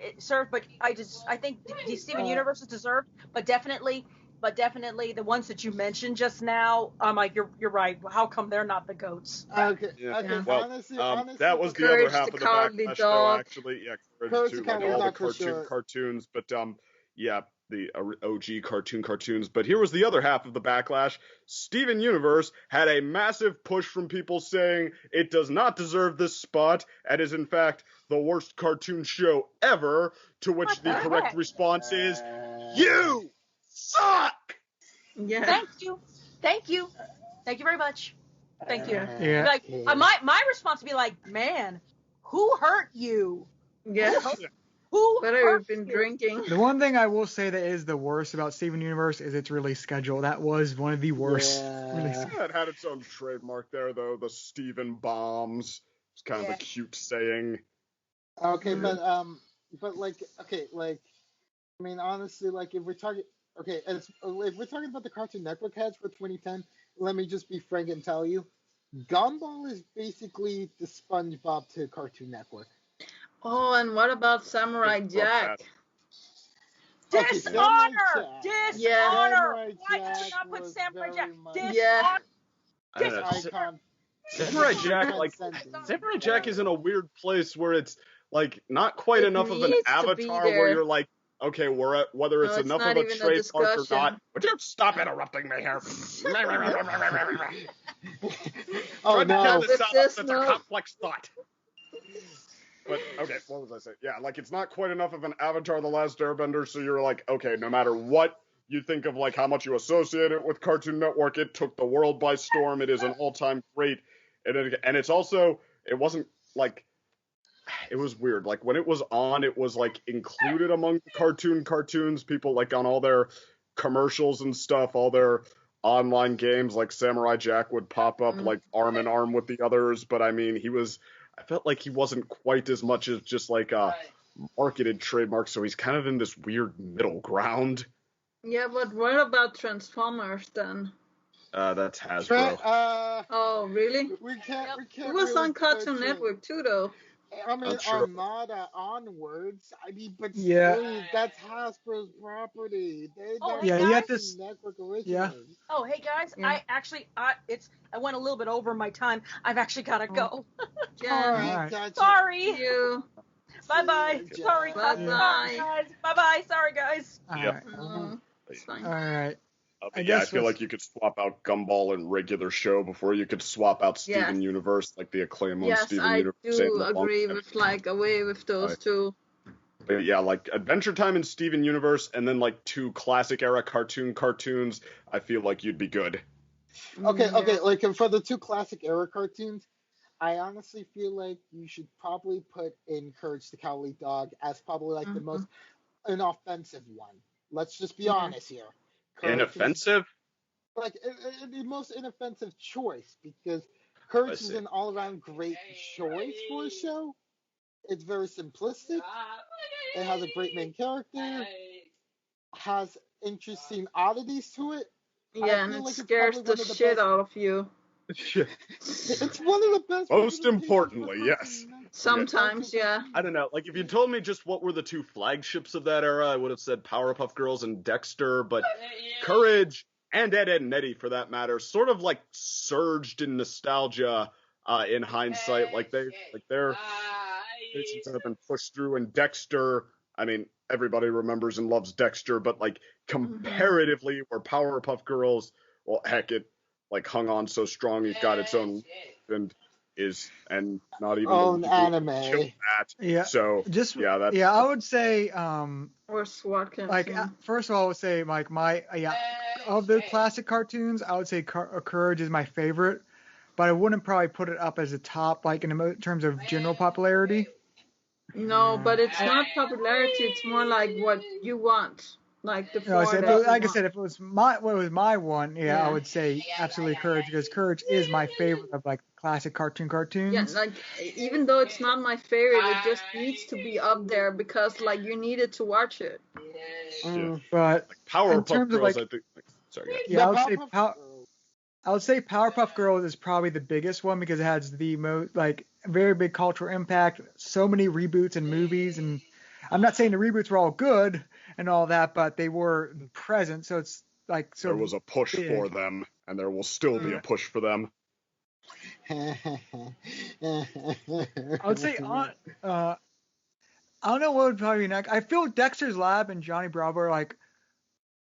I think the Steven Universe is deserved, but definitely the ones that you mentioned just now, I'm like, you're right. How come they're not the goats? Okay, Yeah. okay. Well, honestly, that was the Courage other half the of the Cowardly backlash, though. Dog. Actually, yeah, Courage Courage the too, like Cowardly all the Dog for sure. cartoons, but yeah, the OG cartoons. But here was the other half of the backlash. Steven Universe had a massive push from people saying it does not deserve this spot and is in fact the worst cartoon show ever. To which What the the correct heck? response is, "You suck." Yeah. Thank you very much. Thank you. Yeah. Like my response would be like, man, who hurt you? Yeah. Who Better hurt you've been you? drinking. The one thing I will say that is the worst about Steven Universe is its release schedule. That was one of the worst release. Yeah. It had its own trademark there, though. The Steven bombs. It's kind of a cute saying. Okay, but like, okay, like, I mean, honestly, like, if we're talking about the Cartoon Network heads for 2010, let me just be frank and tell you, Gumball is basically the SpongeBob to Cartoon Network. Oh, and what about Samurai Jack? Okay, Dishonor! Yeah. Dishonor! Samurai Why did you Jack not put was Samurai Jack? very much- Dishonor! Yeah. I don't know. Icon. Samurai Jack, like, Transcendent. Samurai Jack is in a weird place where it's, like, not quite enough of an needs to be avatar there. where you're like, okay, we're at, whether it's No, it's enough not of a even a trademark or discussion. not. Would you stop interrupting me here? Oh Trying to no. tell this With out, this that's note- a complex thought. But, okay, what was I saying? Yeah, like, it's not quite enough of an Avatar: The Last Airbender, so you're like, okay, no matter what you think of, like, how much you associate it with Cartoon Network, it took the world by storm. It is an all-time great. And it's also, it wasn't, like, it was weird. Like, when it was on, it was, like, included among the cartoons. People, like, on all their commercials and stuff, all their online games, like Samurai Jack would pop up, like, arm in arm with the others. But, I mean, I felt like he wasn't quite as much as just, like, a marketed trademark, so he's kind of in this weird middle ground. Yeah, but what about Transformers then? That's Hasbro. Oh, really? We can't. It was really on Cartoon put Network too, though. I mean, I'm sure. Armada onwards. I mean, but Yeah. still, that's Hasbro's property. Oh, Yeah, hey, you have guys. to. Network originally. Yeah. Oh, hey guys, Yeah. I went a little bit over my time. I've actually got to go. Yeah. Alright. Gotcha. Sorry. See you. Bye bye. See ya, Sorry, Jack. Bye-bye. guys. Bye bye. Sorry, guys. All Yep. right. No, it's fine. All right. But I yeah, I guess feel let's- like you could swap out Gumball and regular show before you could swap out Steven Yes. Universe, like the acclaim on Yes, Steven I Universe. do and the agree long- with away with those two. But yeah, like Adventure Time and Steven Universe, and then like two classic era cartoons. I feel like you'd be good. Okay, Yeah. like for the two classic era cartoons, I honestly feel like you should probably put in Courage the Cowardly Dog as probably like the most inoffensive one. Let's just be honest here. Courage is, Inoffensive? like the most inoffensive choice because Courage is see. an all-around great choice for a show. It's very simplistic. It has a great main character. Has interesting oddities to it. Yeah, and feel it like it's scares probably the one of the shit best- out of you. It's one of the best. Most presentations importantly, for yes. Cartoon Network. Sometimes, yeah. I don't know. Like, if you told me just what were the two flagships of that era, I would have said Powerpuff Girls and Dexter, but Courage and Ed, Edd and Eddy, for that matter, sort of like surged in nostalgia in hindsight. Like their creations have been pushed through, and Dexter, I mean, everybody remembers and loves Dexter, but like comparatively, where Powerpuff Girls, well, heck, it like hung on so strong, it's got its own and not even Own the people who anime. killed that. Yeah. So Just yeah, that's I would say Or SWAT cats. like first of all, I would say like my of the classic cartoons, I would say Courage is my favorite, but I wouldn't probably put it up as a top like in terms of general popularity. No, but it's not popularity. It's more like what you want. Like the No, four so that you like I want. said, if it was my one, Yeah. I would say absolutely Courage because Courage is my favorite of like classic cartoons. Yeah, like even though it's not my favorite, it just needs to be up there because like you needed to watch it. But Powerpuff in terms of, Girls. like- I think. Sorry. yeah, I would say Powerpuff Girls. I would say Powerpuff Girls is probably the biggest one because it has the most like very big cultural impact. So many reboots and movies, and I'm not saying the reboots were all good and all that, but they were present. So it's like so There was a push big. for them, and there will still be a push for them. I would say I don't know what would probably be next. I feel Dexter's Lab and Johnny Bravo are like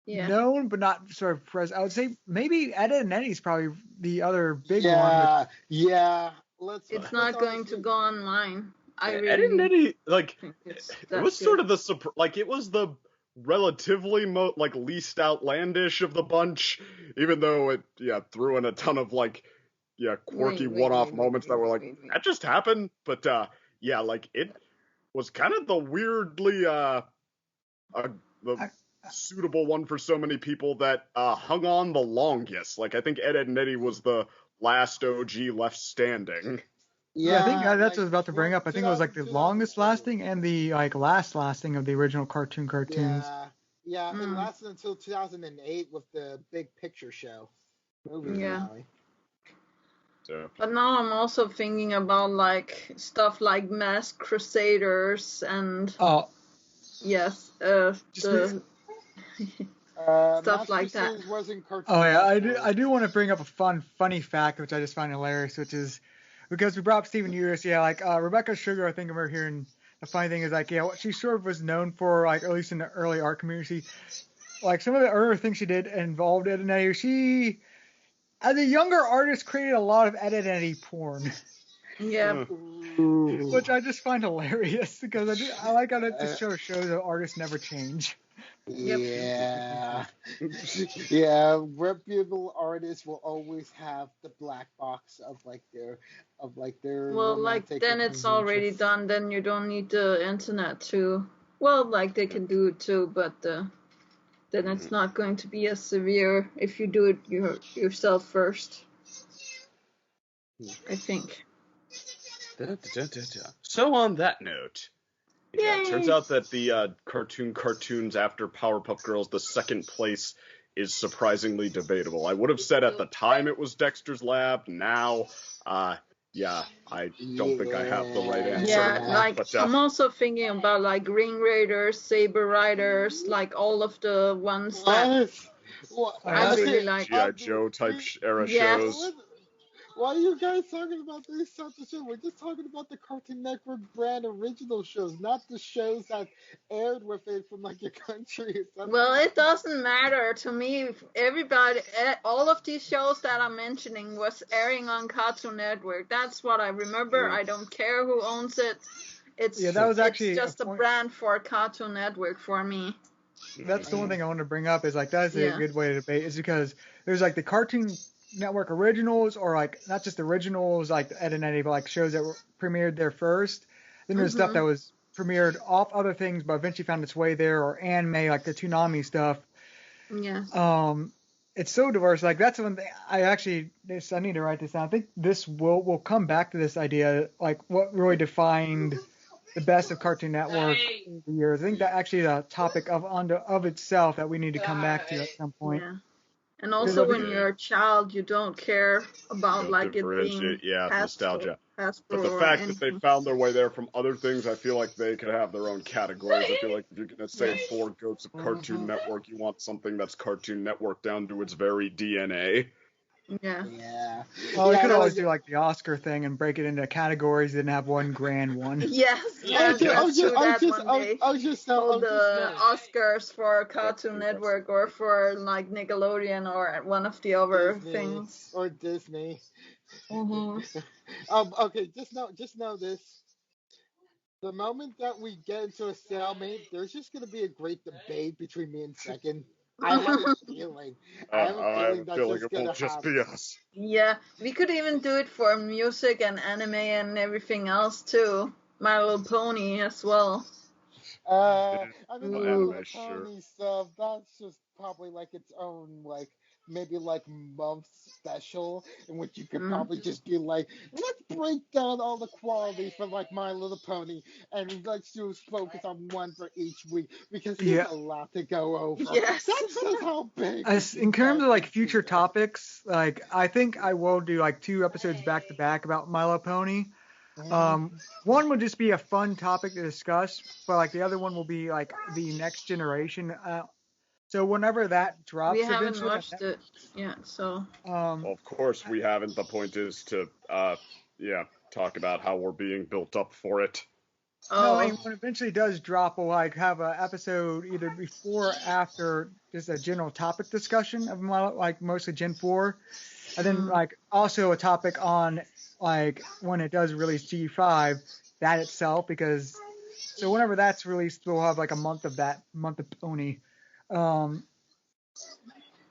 Yeah. known but not sort of present. I would say maybe Ed and Eddie's probably the other big one. Yeah. It's not going to go online. Ed and Eddie, like, think it's it that was good. sort of the like it was the relatively least outlandish of the bunch, even though it threw in a ton of quirky one-off moments that were like wait. that just happened. But like it was kind of the weirdly the suitable one for so many people that hung on the longest. Like I think Ed and Eddie was the last OG left standing. Yeah, I think that's what I was about to bring up. I think it was like the longest lasting and the like last lasting of the original cartoons. Yeah, it lasted until 2008 with the Big Picture show. Movie finale. So. But now I'm also thinking about like stuff like Masked Crusaders and stuff like that. Oh yeah, I do want to bring up a funny fact which I just find hilarious, which is because we brought up Steven Universe, Rebecca Sugar. I think we're hearing the funny thing is like what she sort of was known for, like at least in the early art community, like some of the earlier things she did involved Ed and Eddie. She, as a younger artist, created a lot of Ed and Eddie porn. Yeah. Which I just find hilarious because I like how this show shows that artists never change. Yeah. Yeah, reputable artists will always have the black box of their well, like then it's already done, then you don't need the internet to, well, like they can do it too, but then it's not going to be as severe if you do it yourself first, I think. So on that note, it turns out that the cartoons after Powerpuff Girls, the second place is surprisingly debatable. I would have said at the time it was Dexter's Lab. Now, I don't think I have the right answer. Yeah, but, I'm also thinking about like Ring Raiders, Saber Riders, like all of the ones that I really like. G.I. Joe type era shows. Why are you guys talking about these types of shows? We're just talking about the Cartoon Network brand original shows, not the shows that aired with it from like your country or something. Well, it doesn't matter to me. Everybody, all of these shows that I'm mentioning was airing on Cartoon Network. That's what I remember. I don't care who owns it. It's it's just a brand for Cartoon Network for me. That's the one thing I want to bring up is like that's a good way to debate is because there's like the Cartoon Network originals or like not just originals like Ed and Eddie but like shows that were premiered there first. Then there's stuff that was premiered off other things but eventually found its way there, or anime like the Toonami stuff. Yeah. It's so diverse. Like that's one thing I need to write this down. I think this will come back to this idea like what really defined the best of Cartoon Network over the years. I think that actually is a topic of itself that we need to come back to at some point. Yeah. And also, when you're a child, you don't care about like it being nostalgia. But the fact that they found their way there from other things, I feel like they could have their own categories. I feel like if you're gonna say four goats of Cartoon Network, you want something that's Cartoon Network down to its very DNA. Yeah. Well, we could always do like the Oscar thing and break it into categories and have one grand one. Yes. I was just the Oscars for Cartoon Network or for like Nickelodeon or one of the other things. Or Disney. Okay, just know this. The moment that we get into a stalemate, there's just going to be a great debate between me and Second. I have a feeling. I have a feeling it won't just be us. Yeah, we could even do it for music and anime and everything else too. My Little Pony as well. I mean, My Little Pony stuff, that's just probably like its own, like, maybe like month special in which you could probably just be like, let's break down all the quality for like My Little Pony, and let's just focus on one for each week because there's Yeah. a lot to go over. Yes. That's just how big. In terms of like future topics. topics, like I think I will do like 2 episodes back to back about My Little Pony. One would just be a fun topic to discuss, but like the other one will be like the next generation. So whenever that drops, We haven't eventually, watched it yet, so. um, Well, of course we haven't. The point is to, talk about how we're being built up for it. no, Oh. and when it eventually does drop, we'll like have an episode either before or after just a general topic discussion of like mostly Gen 4, and then like also a topic on like when it does release G5 that itself, because so whenever that's released, we'll have like a month of Pony.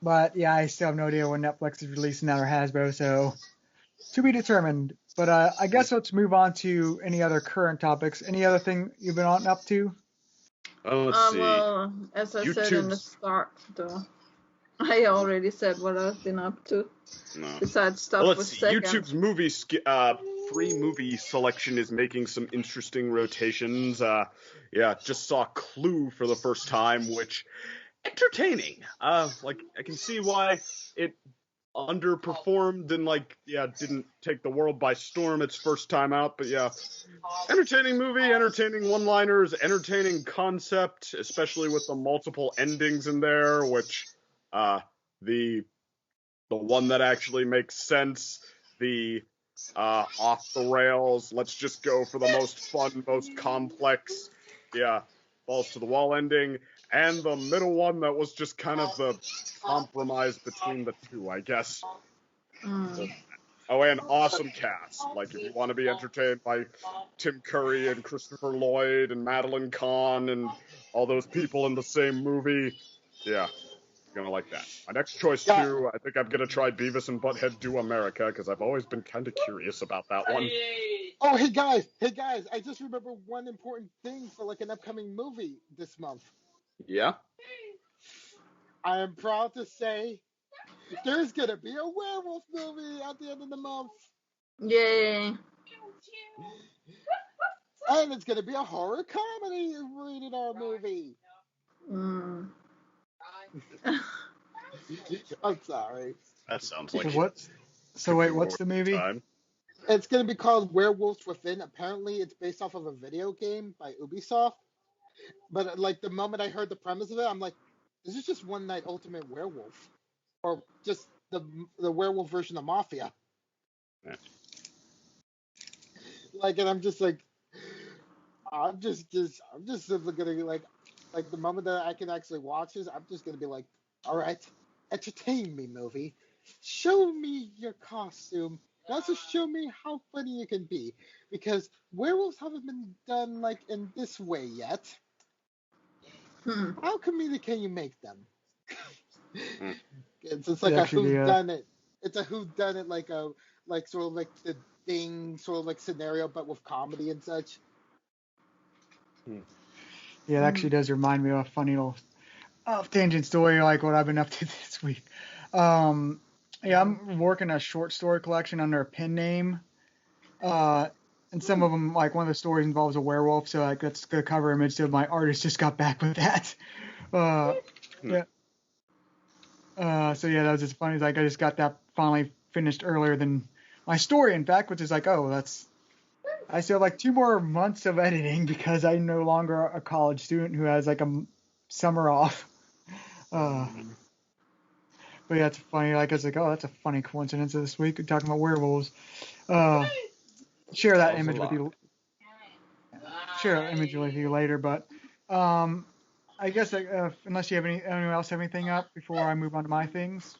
But yeah, I still have no idea when Netflix is releasing that or Hasbro, so to be determined. But I guess let's move on to any other current topics. Any other thing you've been on up to? Let's see. Well, as I said in the start, though, I already said what I've been up to. No. Besides stuff Well, with let's see. second. YouTube's free movie selection is making some interesting rotations. Just saw Clue for the first time, which entertaining. Like I can see why it underperformed and didn't take the world by storm its first time out, but yeah, entertaining movie, entertaining one-liners, entertaining concept, especially with the multiple endings in there, which the one that actually makes sense, the off the rails, let's just go for the most fun, most complex, balls to the wall ending, and the middle one that was just kind of the compromise between the two, I guess. Oh, and awesome cast. Like, if you want to be entertained by Tim Curry and Christopher Lloyd and Madeline Kahn and all those people in the same movie, you're gonna like that. My next choice, too, I think I'm gonna try Beavis and Butthead Do America, because I've always been kind of curious about that one. Oh, hey guys, I just remember one important thing for like an upcoming movie this month. Yeah? I am proud to say there's gonna be a werewolf movie at the end of the month. Yay. And it's gonna be a horror comedy rated R movie. I'm sorry. That sounds like What's the movie? time. It's gonna be called Werewolves Within. Apparently it's based off of a video game by Ubisoft. But like the moment I heard the premise of it, I'm like, this is just One Night Ultimate Werewolf. Or just the werewolf version of Mafia. Yeah. Like, and I'm just like, I'm just gonna be like the moment that I can actually watch this, I'm just gonna be like, all right, entertain me, movie. Show me your costume. And also show me how funny you can be, because werewolves haven't been done like in this way yet. How comedic can you make them? It's like a whodunit. It's a whodunit, like sort of like the Thing sort of like scenario, but with comedy and such. Yeah, it actually does remind me of a funny little tangent story, like what I've been up to this week. I'm working a short story collection under a pen name, and some of them, like one of the stories involves a werewolf, so like that's the cover image. So my artist just got back with that. So that was just funny. Like I just got that finally finished earlier than my story, in fact, which is like, I still have like 2 more months of editing because I'm no longer a college student who has like a summer off. But yeah, it's funny. Like I was like, that's a funny coincidence of this week. We're talking about werewolves. Share that image with you. Share that image with you later. But I guess unless you have anyone else have anything up before I move on to my things.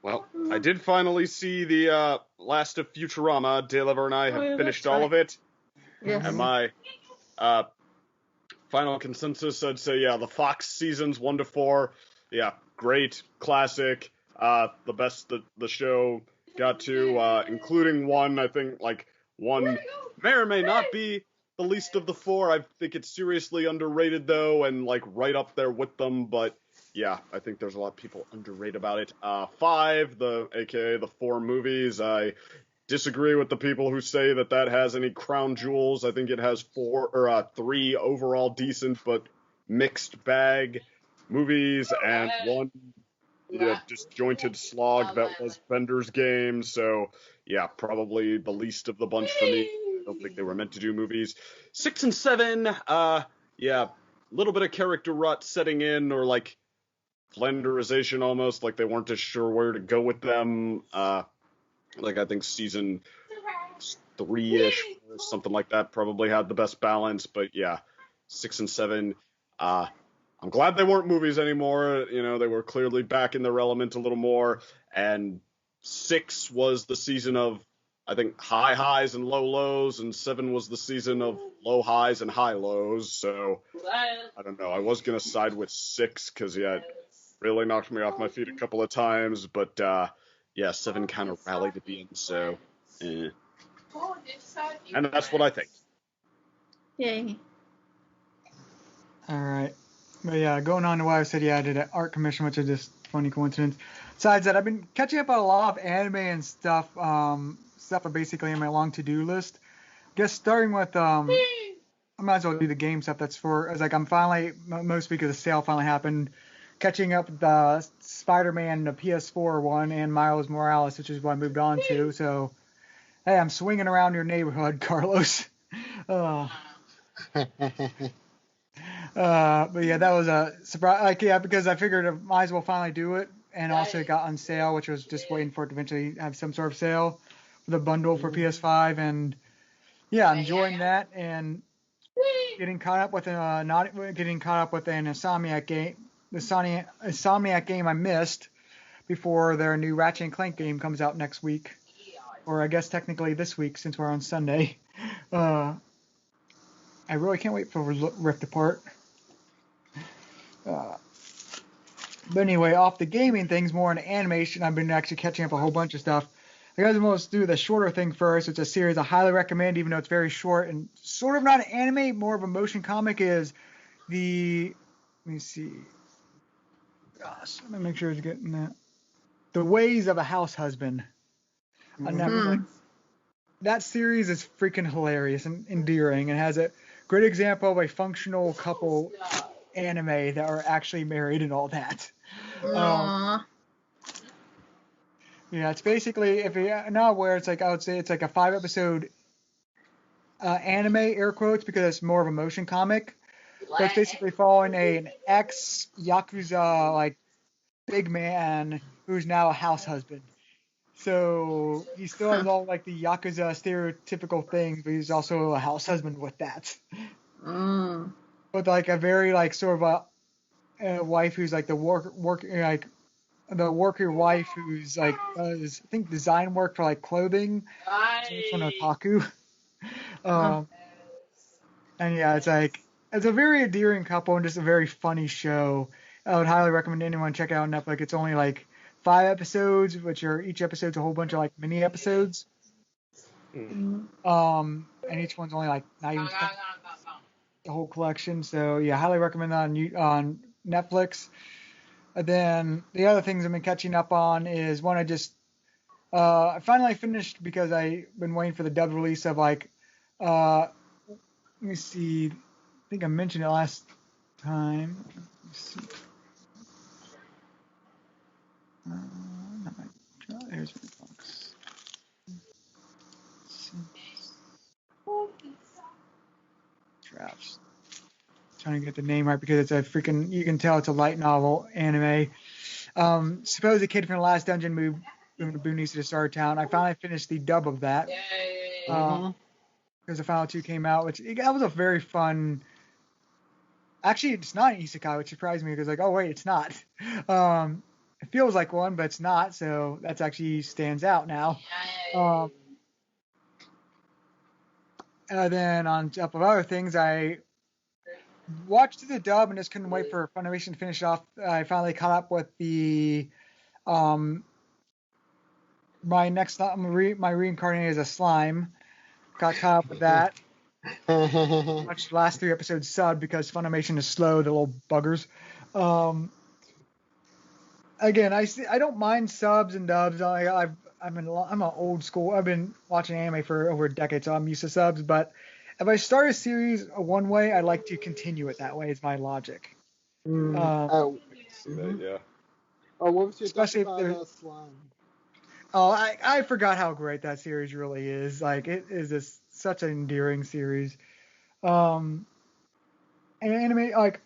Well, I did finally see the last of Futurama. Daylover and I have finished all of it. Yes. And my final consensus, I'd say, the Fox seasons 1 to 4, great, classic, the best the show got to, including 1, I think, 1 may or may not be the least of the 4. I think it's seriously underrated, though, and, right up there with them, but yeah, I think there's a lot of people underrate about it. 5, aka the 4 movies, I disagree with the people who say that has any crown jewels. I think it has 3 overall decent but mixed bag movies and 1 disjointed slog that was Bender's Game. So yeah, probably the least of the bunch for me. I don't think they were meant to do movies. 6 and 7, yeah, a little bit of character rut setting in, or like flenderization almost, like they weren't as sure where to go with them. Like I think season 3-ish or something like that probably had the best balance, but yeah, 6 and 7. I'm glad they weren't movies anymore. You know, they were clearly back in their element a little more. And 6 was the season of, I think, high highs and low lows, and 7 was the season of low highs and high lows. So I don't know. I was gonna side with 6 because yeah, it really knocked me off my feet a couple of times, but yeah, 7 kind of rallied at the end. So, and that's what I think. Yay. All right. But yeah, going on to what I said, yeah, I did an art commission, which is just funny coincidence. Besides that, I've been catching up on a lot of anime and stuff. Stuff are basically in my long to-do list. I guess starting with, I might as well do the game stuff. That's for, as like I'm finally, most because the sale finally happened, catching up the Spider-Man, the PS4 one, and Miles Morales, which is what I moved on to. So, hey, I'm swinging around your neighborhood, Carlos. But yeah, that was a surprise. Like, yeah, because I figured I might as well finally do it, and also it got on sale, which was just waiting for it to eventually have some sort of sale with a bundle for PS5, and yeah, enjoying that and getting caught up with not getting caught up with an Insomniac game, the Insomniac game I missed before their new Ratchet and Clank game comes out next week, or I guess technically this week since we're on Sunday. I really can't wait for Rift Apart. But anyway, off the gaming things, more in animation, I've been actually catching up a whole bunch of stuff. I guess we'll do the shorter thing first. It's a series I highly recommend, even though it's very short and sort of not an anime, more of a motion comic. Is let me see. Gosh, let me make sure it's getting that. The Ways of a House Husband. That series is freaking hilarious and endearing, and has a great example of a functional couple anime that are actually married and all that. Yeah, it's basically, if you're not aware, it's like, I would say it's like a 5-episode anime, air quotes, because it's more of a motion comic. But it's basically following an ex-Yakuza, like, big man who's now a house husband. So he still has all, like, the Yakuza stereotypical things, but he's also a house husband with that. With, like, a very, like, sort of a wife who's, like, the the worker wife who's like does, I think, design work for like clothing. It's an otaku. And yeah, it's like it's a very endearing couple and just a very funny show. I would highly recommend anyone check it out on Netflix. It's only like 5 episodes, which are each episode's a whole bunch of like mini episodes. And each one's only like not even the whole collection. So yeah, highly recommend that on Netflix. And then the other things I've been catching up on is one I finally finished because I've been waiting for the dubbed release of like, let me see, I think I mentioned it last time. There's my box. Drafts. Trying to get the name right because it's a freaking, you can tell it's a light novel anime. Suppose a kid from the last dungeon moved to Boonies to Star Town. I finally finished the dub of that. Because the final 2 came out, that was a very fun. Actually, it's not an isekai, which surprised me because like, oh wait, it's not. It feels like one, but it's not. So that's actually stands out now. And then on top of other things, I watched the dub and just couldn't wait for Funimation to finish off. I finally caught up with the my reincarnated as a slime. Got caught up with that. Watched the last 3 episodes subbed because Funimation is slow, the little buggers. again, I don't mind subs and dubs. I'm an old school. I've been watching anime for over a decade, so I'm used to subs. But if I start a series one way, I like to continue it that way. Is my logic. Oh, I can see that, yeah. oh, what was your thoughts Especially if about there's. Slime? Oh, I forgot how great that series really is. Like it is such an endearing series. And anime like.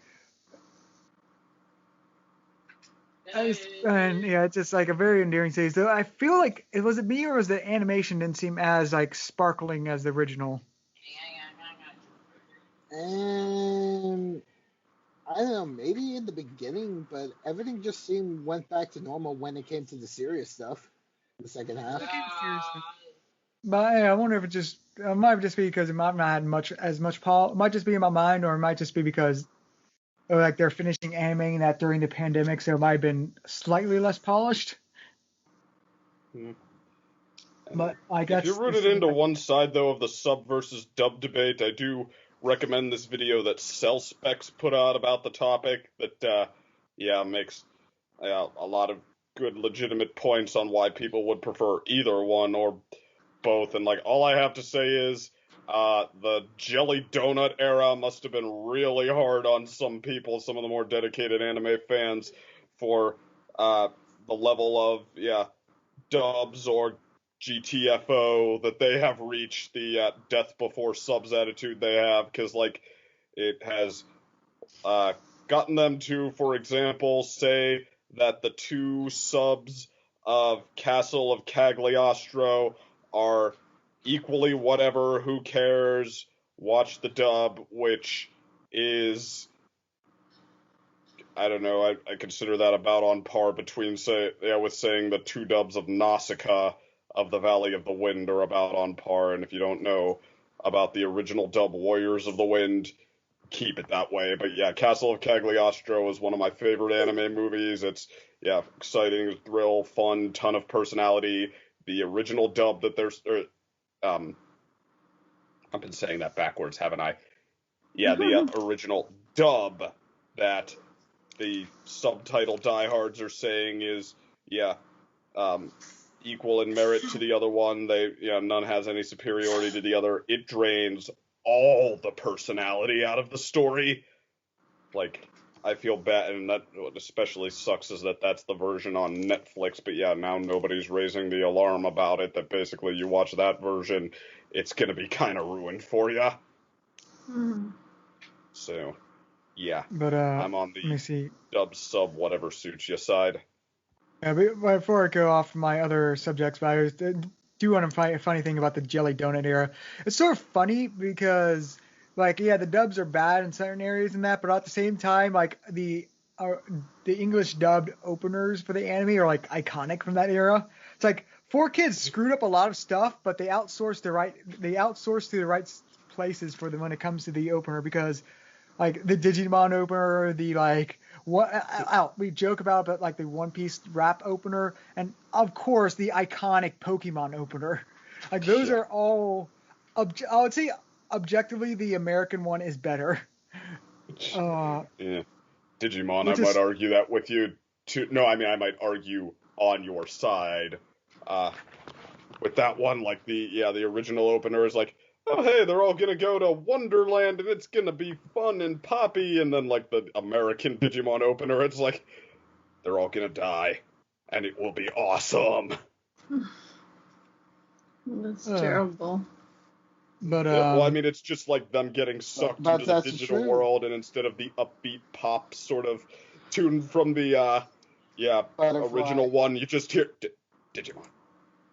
And yeah, it's just like a very endearing series. Though I feel like was it me or was the animation didn't seem as like sparkling as the original? And I don't know, maybe in the beginning, but everything just went back to normal when it came to the serious stuff. The second half. But yeah, I wonder if it might just be because it might not have much it might just be in my mind, or it might just be because like they're finishing animating that during the pandemic, so it might have been slightly less polished. But I guess if you're rooted into one side though of the sub versus dub debate, I do recommend this video that Cell Specs put out about the topic. That makes a lot of good legitimate points on why people would prefer either one or both. And like all I have to say is the Jelly Donut era must have been really hard on some people, some of the more dedicated anime fans, for the level of dubs or GTFO that they have reached, the death before subs attitude they have, because like it has gotten them to, for example, say that the two subs of Castle of Cagliostro are equally whatever, who cares, watch the dub, which is, I don't know, I consider that about on par between, with saying the two dubs of Nausicaa of the Valley of the Wind are about on par, and if you don't know about the original dub Warriors of the Wind, keep it that way. But yeah, Castle of Cagliostro is one of my favorite anime movies. It's, exciting, thrill, fun, ton of personality. The original dub that I've been saying that backwards, haven't I? Yeah, the original dub that the subtitle diehards are saying is, equal in merit to the other one. None has any superiority to the other. It drains all the personality out of the story. Like, I feel bad, and that what especially sucks is that that's the version on Netflix, but now nobody's raising the alarm about it, that basically you watch that version, it's gonna be kind of ruined for you. So, But I'm on let me the see. dub sub whatever suits you side. Yeah, but before I go off my other subjects, but I do want to find a funny thing about the Jelly Donut era. It's sort of funny because, like, the dubs are bad in certain areas and that, but at the same time, like, the English dubbed openers for the anime are, like, iconic from that era. It's like, 4Kids screwed up a lot of stuff, but they outsourced to the right places for them when it comes to the opener, because, like, the Digimon opener, the, like, we joke about, but like the One Piece rap opener, and of course the iconic Pokemon opener. Like those are all. I would say objectively the American one is better. Digimon, I might argue that with you too. No, I mean I might argue on your side. With that one, like the original opener is like, oh hey, they're all gonna go to Wonderland and it's gonna be fun and poppy, and then like the American Digimon opener, it's like they're all gonna die and it will be awesome. That's terrible. But well, I mean, it's just like them getting sucked into the digital world, and instead of the upbeat pop sort of tune from the original one, you just hear Digimon,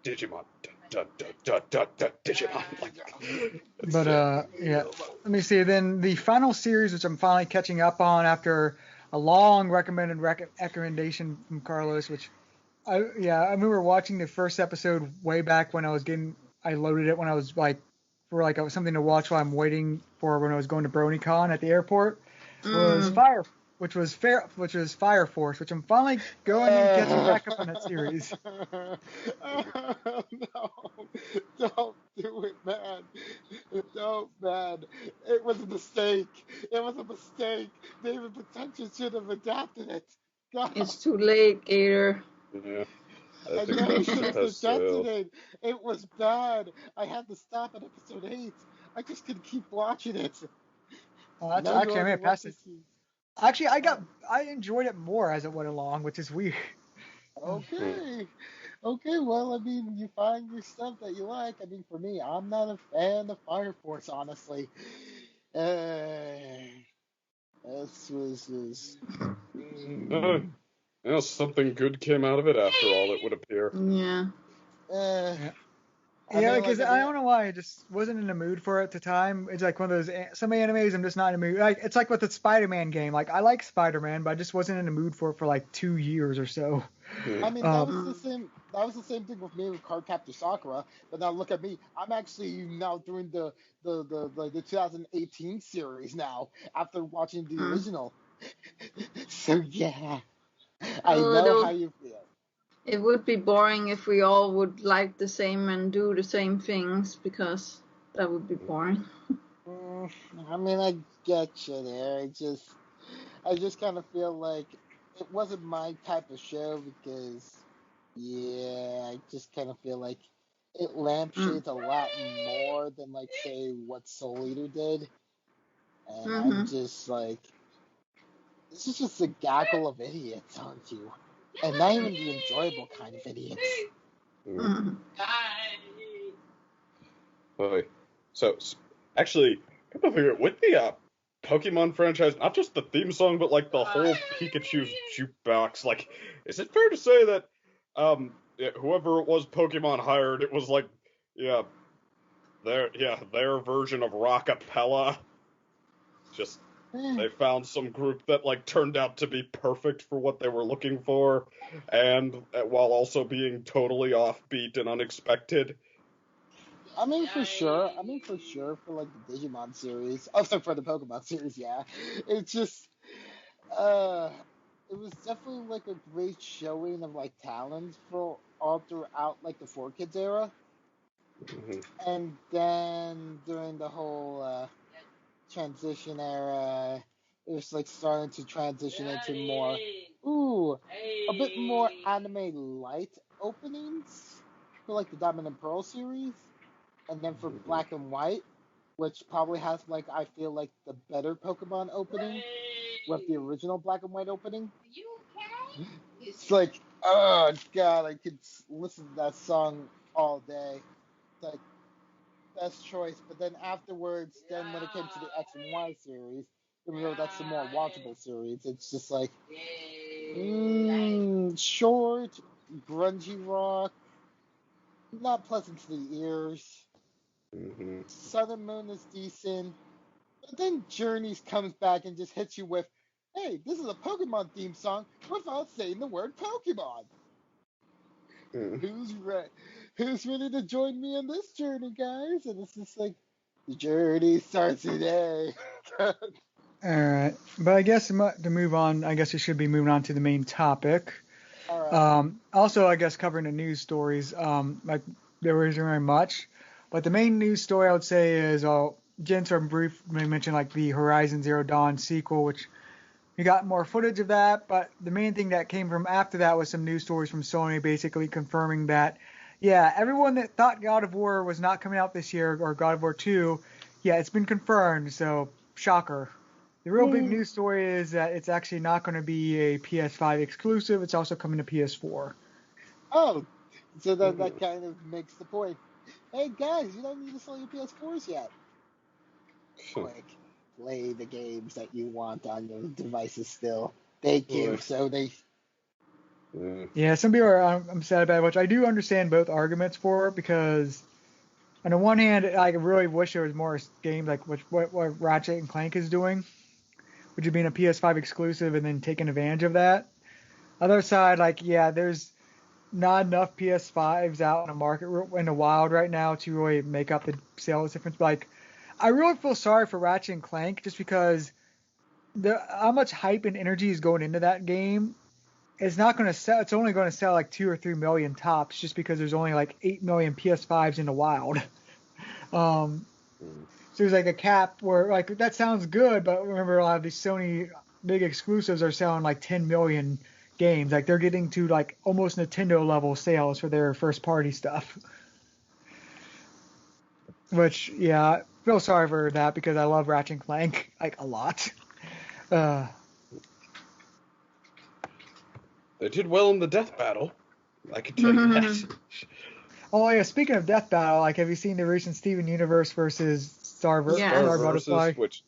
Digimon. Digimon. But let me see. Then the final series, which I'm finally catching up on after a long recommendation from Carlos, which I remember watching the first episode way back when I loaded it when I was like for like something to watch while I'm waiting for when I was going to BronyCon at the airport. Was Fire Force, which I'm finally going and catching back up on that series. No, don't do it, man. Don't, man. It was a mistake. David Potential should have adapted it. God. It's too late, Gator. Yeah. I I think know that you ship should have has sailed. suggested it. It was bad. I had to stop at episode 8. I just couldn't keep watching it. That's Now you actually I may already have want passed to it. see. Actually, I enjoyed it more as it went along, which is weird. Okay. Okay, well, I mean, you find your stuff that you like. I mean, for me, I'm not a fan of Fire Force, honestly. This was Something good came out of it after all, it would appear. Yeah. Yeah. I Yeah, mean, because like, I don't know why I just wasn't in the mood for it at the time. It's like one of those some animes I'm just not in the mood. Like it's like with the Spider-Man game. Like I like Spider-Man, but I just wasn't in the mood for it for like 2 years or so. I mean, that was Um, the same. That was the same thing with me with Cardcaptor Sakura. But now look at me. I'm actually now doing the 2018 series now after watching the Mm. original. So yeah, I know Although how you feel. it would be boring if we all would like the same and do the same things, because that would be boring. I mean, I get you there. I just kind of feel like it wasn't my type of show because, yeah, I just kind of feel like it lampshades a lot more than, like, say, what Soul Eater did. And I'm Mm-hmm. just like, this is just a gaggle of idiots, aren't you? And not even the enjoyable kind of idiots. Mm-hmm. So, actually, come to figure it, with the Pokemon franchise, not just the theme song, but like the whole Pikachu's jukebox, like, is it fair to say that whoever it was Pokemon hired, it was like, their version of Rockapella? Just they found some group that like turned out to be perfect for what they were looking for, and while also being totally offbeat and unexpected. I mean, for sure. For like the Digimon series. Also for the Pokemon series, yeah. It's just, uh, it was definitely like a great showing of like talent for all throughout like the 4Kids era. Mhm. And then during the whole transition era, it was like starting to transition into more, a bit more anime light openings for like the Diamond and Pearl series. And then for Black and White, which probably has like I feel like the better Pokemon opening with the original Black and White opening. It's like, oh god, I could listen to that song all day. It's like best choice. But then afterwards, then when it came to the X and Y series, even though that's the more watchable series, it's just like, short, grungy rock, not pleasant to the ears. Mhm. Sun and Moon is decent. But then Journeys comes back and just hits you with, hey, this is a Pokemon theme song without saying the word Pokemon. Mhm. Who's ready to join me on this journey, guys? And it's just like, the journey starts today. all right, but I guess to move on, I guess we should be moving on to the main topic. All right. Also, I guess covering the news stories, like there isn't very much, but the main news story I would say is, Jenn sort of briefly mentioned like the Horizon Zero Dawn sequel, which we got more footage of that, but the main thing that came from after that was some news stories from Sony basically confirming that, yeah, everyone that thought God of War was not coming out this year, or God of War 2, yeah, it's been confirmed, so shocker. The real big news story is that it's actually not going to be a PS5 exclusive. It's also coming to PS4. Oh, so then that kind of makes the point. Hey, guys, you don't need to sell your PS4s yet. Quick, play the games that you want on your devices still. Thank you, Right. Sony. Yeah, some people are I'm sad about it, which I do understand both arguments for, because on the one hand, I really wish there was more games like what Ratchet and Clank is doing, which is being a PS5 exclusive and then taking advantage of that. Other side, like, yeah, there's not enough PS5s out in the market in the wild right now to really make up the sales difference. But, like, I really feel sorry for Ratchet and Clank just because how much hype and energy is going into that game. It's not going to sell. It's only going to sell like 2 or 3 million tops, just because there's only like 8 million PS5s in the wild. So there's like a cap where, like, that sounds good, but remember a lot of these Sony big exclusives are selling like 10 million games. Like they're getting to like almost Nintendo level sales for their first party stuff. Which, yeah, I feel sorry for that because I love Ratchet and Clank like a lot. They did well in the death battle. I can tell you that. Oh yeah, speaking of Death Battle, like have you seen the recent Steven Universe versus Star Yeah. Star Butterfly? Which,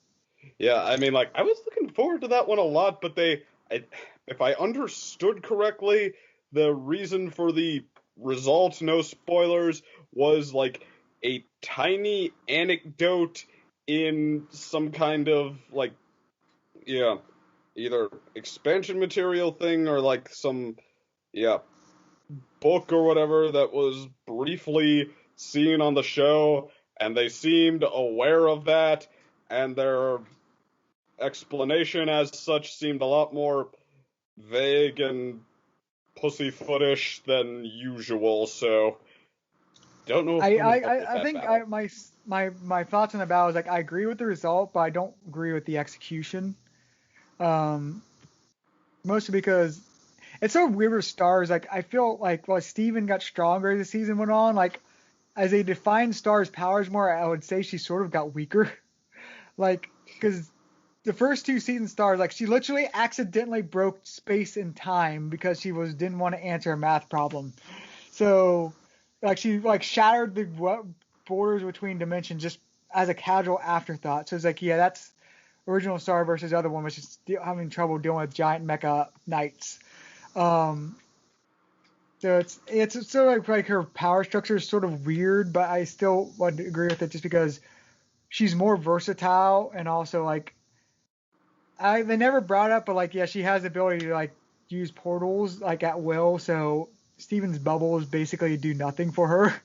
yeah, I mean, like, I was looking forward to that one a lot, but if I understood correctly, the reason for the result, no spoilers, was like a tiny anecdote in some kind of like, yeah, either expansion material thing or like some, yeah, book or whatever that was briefly seen on the show, and they seemed aware of that, and their explanation as such seemed a lot more vague and pussyfootish than usual, so don't know if I'm in love with I that think battle. my thoughts on the battle is like I agree with the result, but I don't agree with the execution. Mostly because it's so weird with Stars. Like I feel like while Steven got stronger as the season went on, like as they defined Star's powers more, I would say she sort of got weaker. Like because the first two season Stars, like she literally accidentally broke space and time because she didn't want to answer a math problem. So like she like shattered the borders between dimensions just as a casual afterthought. So it's like, yeah, that's original Star versus the other one, which is having trouble dealing with giant mecha knights. Um, so it's sort of like her power structure is sort of weird, but I still would agree with it just because she's more versatile and also like they never brought up, but like yeah, she has the ability to like use portals like at will. So Steven's bubbles basically do nothing for her.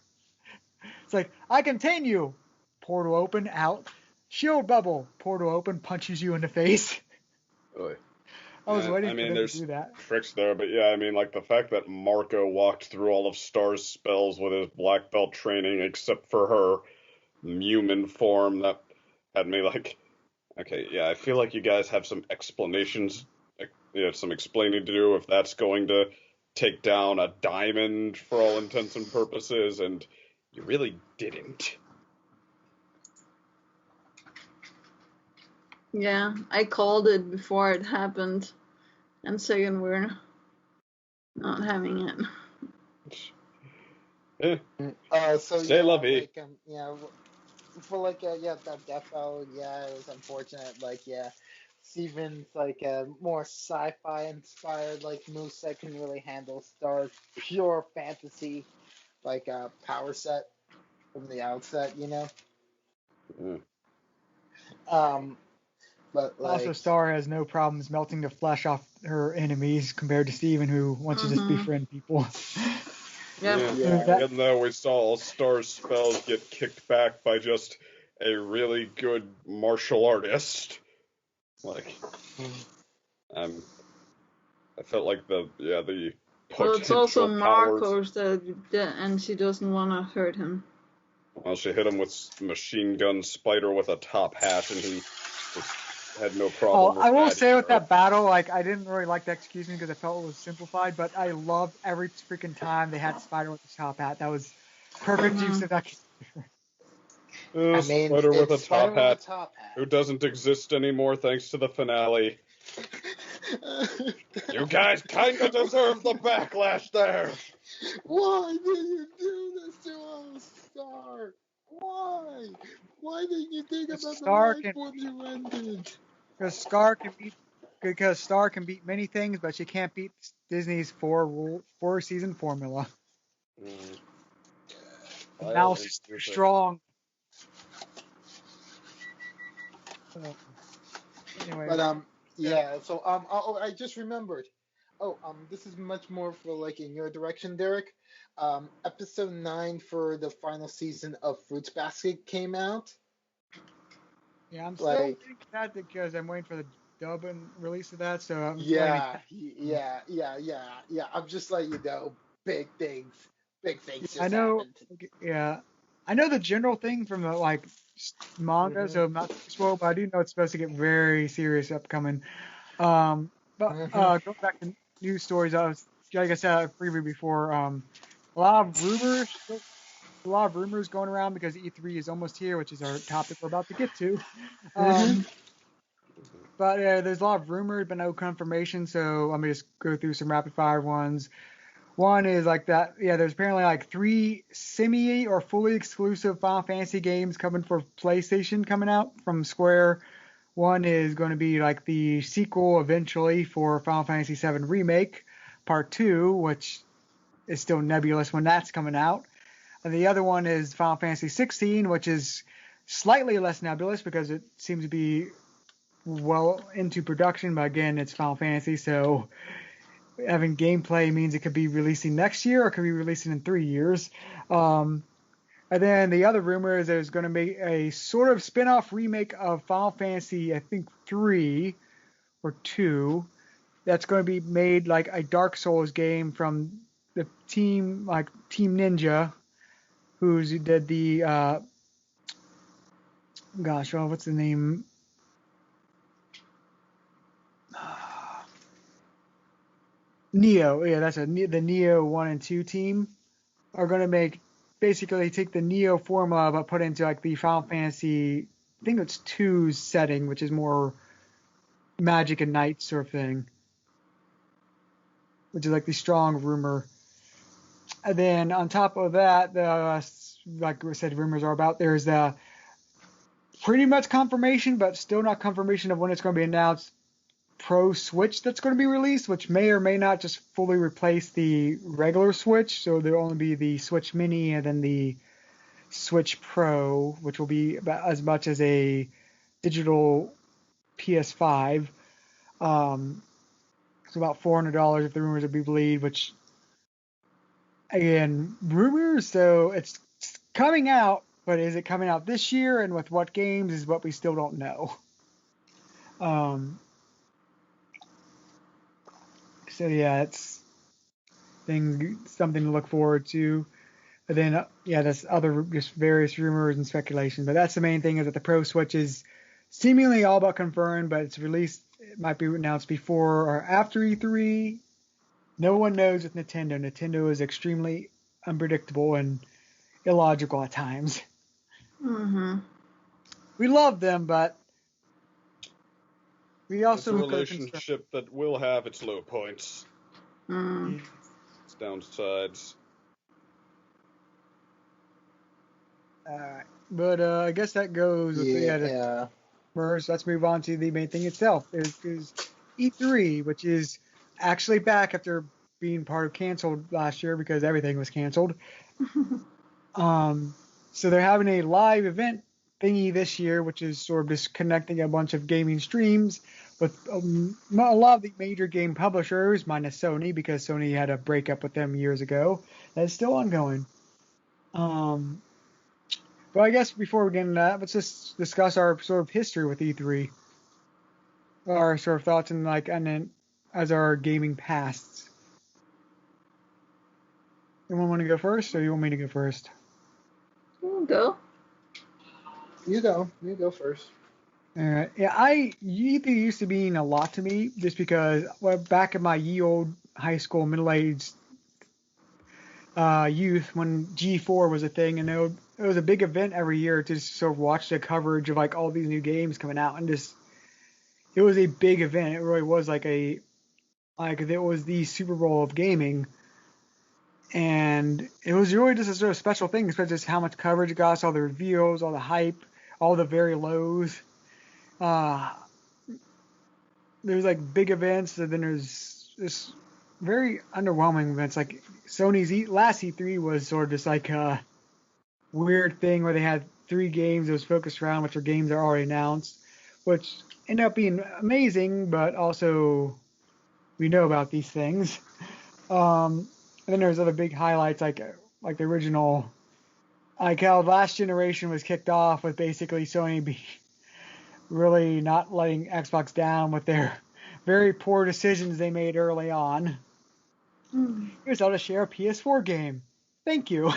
It's like I contain you, portal open out, shield bubble, portal open punches you in the face. Really. I was waiting I for mean, them to there's do that. tricks there, but yeah, I mean, like the fact that Marco walked through all of Star's spells with his black belt training, except for her human form, that had me like, okay, yeah, I feel like you guys have some explanations, like, yeah, some explaining to do if that's going to take down a diamond for all intents and purposes, and you really didn't. Yeah, I called it before it happened, and second we're not having it. So Stay yeah, lovey. like yeah, for like yeah, that Death Battle, yeah, it was unfortunate. Like yeah, Steven's like a more sci-fi inspired like moveset can really handle Star's pure fantasy like power set from the outset, you know. Yeah. But Also, like Star has no problems melting the flesh off her enemies compared to Steven, who wants to just befriend people. Yep. yeah, Even though we saw all Star's spells get kicked back by just a really good martial artist, like, I felt like the Well, it's also potential powers. Marcos and she doesn't want to hurt him. Well, she hit him with machine gun spider with a top hat, and he just had no problem with I will that say with either. that battle, like I didn't really like the execution because I felt it was simplified, but I loved every freaking time they had Spider with the top hat. That was perfect use of that. I mean, Spider with a it's Spider top with a hat, top hat. who doesn't exist anymore thanks to the finale. You guys kinda deserve the backlash there. Why did you do this to us, Star? Why? Why didn't you think about the Star life can when you ended? because Star can beat many things, but she can't beat Disney's four season formula. Now she's strong. Anyway, But yeah. So oh, I just remembered. Oh, this is much more for like in your direction, Derek. Episode 9 for the final season of Fruits Basket came out. yeah, I'm still Like, waiting for that because I'm waiting for the dub and release of that. So I'm yeah. I'm just letting you know, big things just I know. happened. Yeah, I know the general thing from the like manga, so I'm not too spoiled, but I do know it's supposed to get very serious upcoming. But going back to news stories. Like I said, I previewed before. A lot of rumors going around because E3 is almost here, which is our topic we're about to get to. But there's a lot of rumors, but no confirmation. So let me just go through some rapid fire ones. One is like that. Yeah, there's apparently like 3 semi or fully exclusive Final Fantasy games coming for PlayStation coming out from Square. One is going to be like the sequel eventually for Final Fantasy VII Remake Part 2, which is still nebulous when that's coming out. And the other one is Final Fantasy 16, which is slightly less nebulous because it seems to be well into production. But again, it's Final Fantasy, so having gameplay means it could be releasing next year or it could be releasing in 3 years. And then the other rumor is there's going to be a sort of spin-off remake of Final Fantasy, I think 3 or 2, that's going to be made like a Dark Souls game from the team, like Team Ninja, who did the, what's the name? Neo, yeah, the Neo 1 and 2 team are going to basically take the Neo formula but put into like the Final Fantasy, I think it's 2's setting, which is more magic and knight sort of thing, which is like the strong rumor. And then on top of that, like we said, rumors are about, there's pretty much confirmation, but still not confirmation of when it's going to be announced, Pro Switch that's going to be released, which may or may not just fully replace the regular Switch. So there'll only be the Switch Mini and then the Switch Pro, which will be about as much as a digital PS5. It's about $400 if the rumors are to be believed, which, again, rumors, so it's coming out, but is it coming out this year and with what games is what we still don't know. So yeah, it's something to look forward to. And then there's other just various rumors and speculation, but that's the main thing, is that the Pro Switch is seemingly all but confirmed, but it's released. It might be announced before or after E3. No one knows with Nintendo. Nintendo is extremely unpredictable and illogical at times. Mm-hmm. We love them, but we also it's a relationship that will have its low points, its downsides. Alright, but I guess that goes with First, let's move on to the main thing itself. Is E3, which is actually back after being part of canceled last year because everything was canceled. So they're having a live event thingy this year, which is sort of just connecting a bunch of gaming streams with a lot of the major game publishers, minus Sony, because Sony had a breakup with them years ago. That's still ongoing. But I guess before we get into that, let's just discuss our sort of history with E3. Our sort of thoughts and then as our gaming pasts. Anyone want to go first, or you want me to go first? Go. You go first. All right. Yeah, E3 used to mean a lot to me just because back in my ye old high school, middle-aged youth, when G4 was a thing, and it was a big event every year to just sort of watch the coverage of like all these new games coming out, and just it was a big event. It really was it was the Super Bowl of gaming, and it was really just a sort of special thing, especially just how much coverage it got, all the reveals, all the hype, all the very lows. There's like big events, and then there's this very underwhelming events. Like Sony's last E3 was sort of just like a weird thing where they had 3 games that was focused around, which are games that are already announced, which ended up being amazing, but also we know about these things. And then there's other big highlights like the original, like how last generation was kicked off with basically Sony really not letting Xbox down with their very poor decisions they made early on. Here's how to share a PS4 game. Thank you.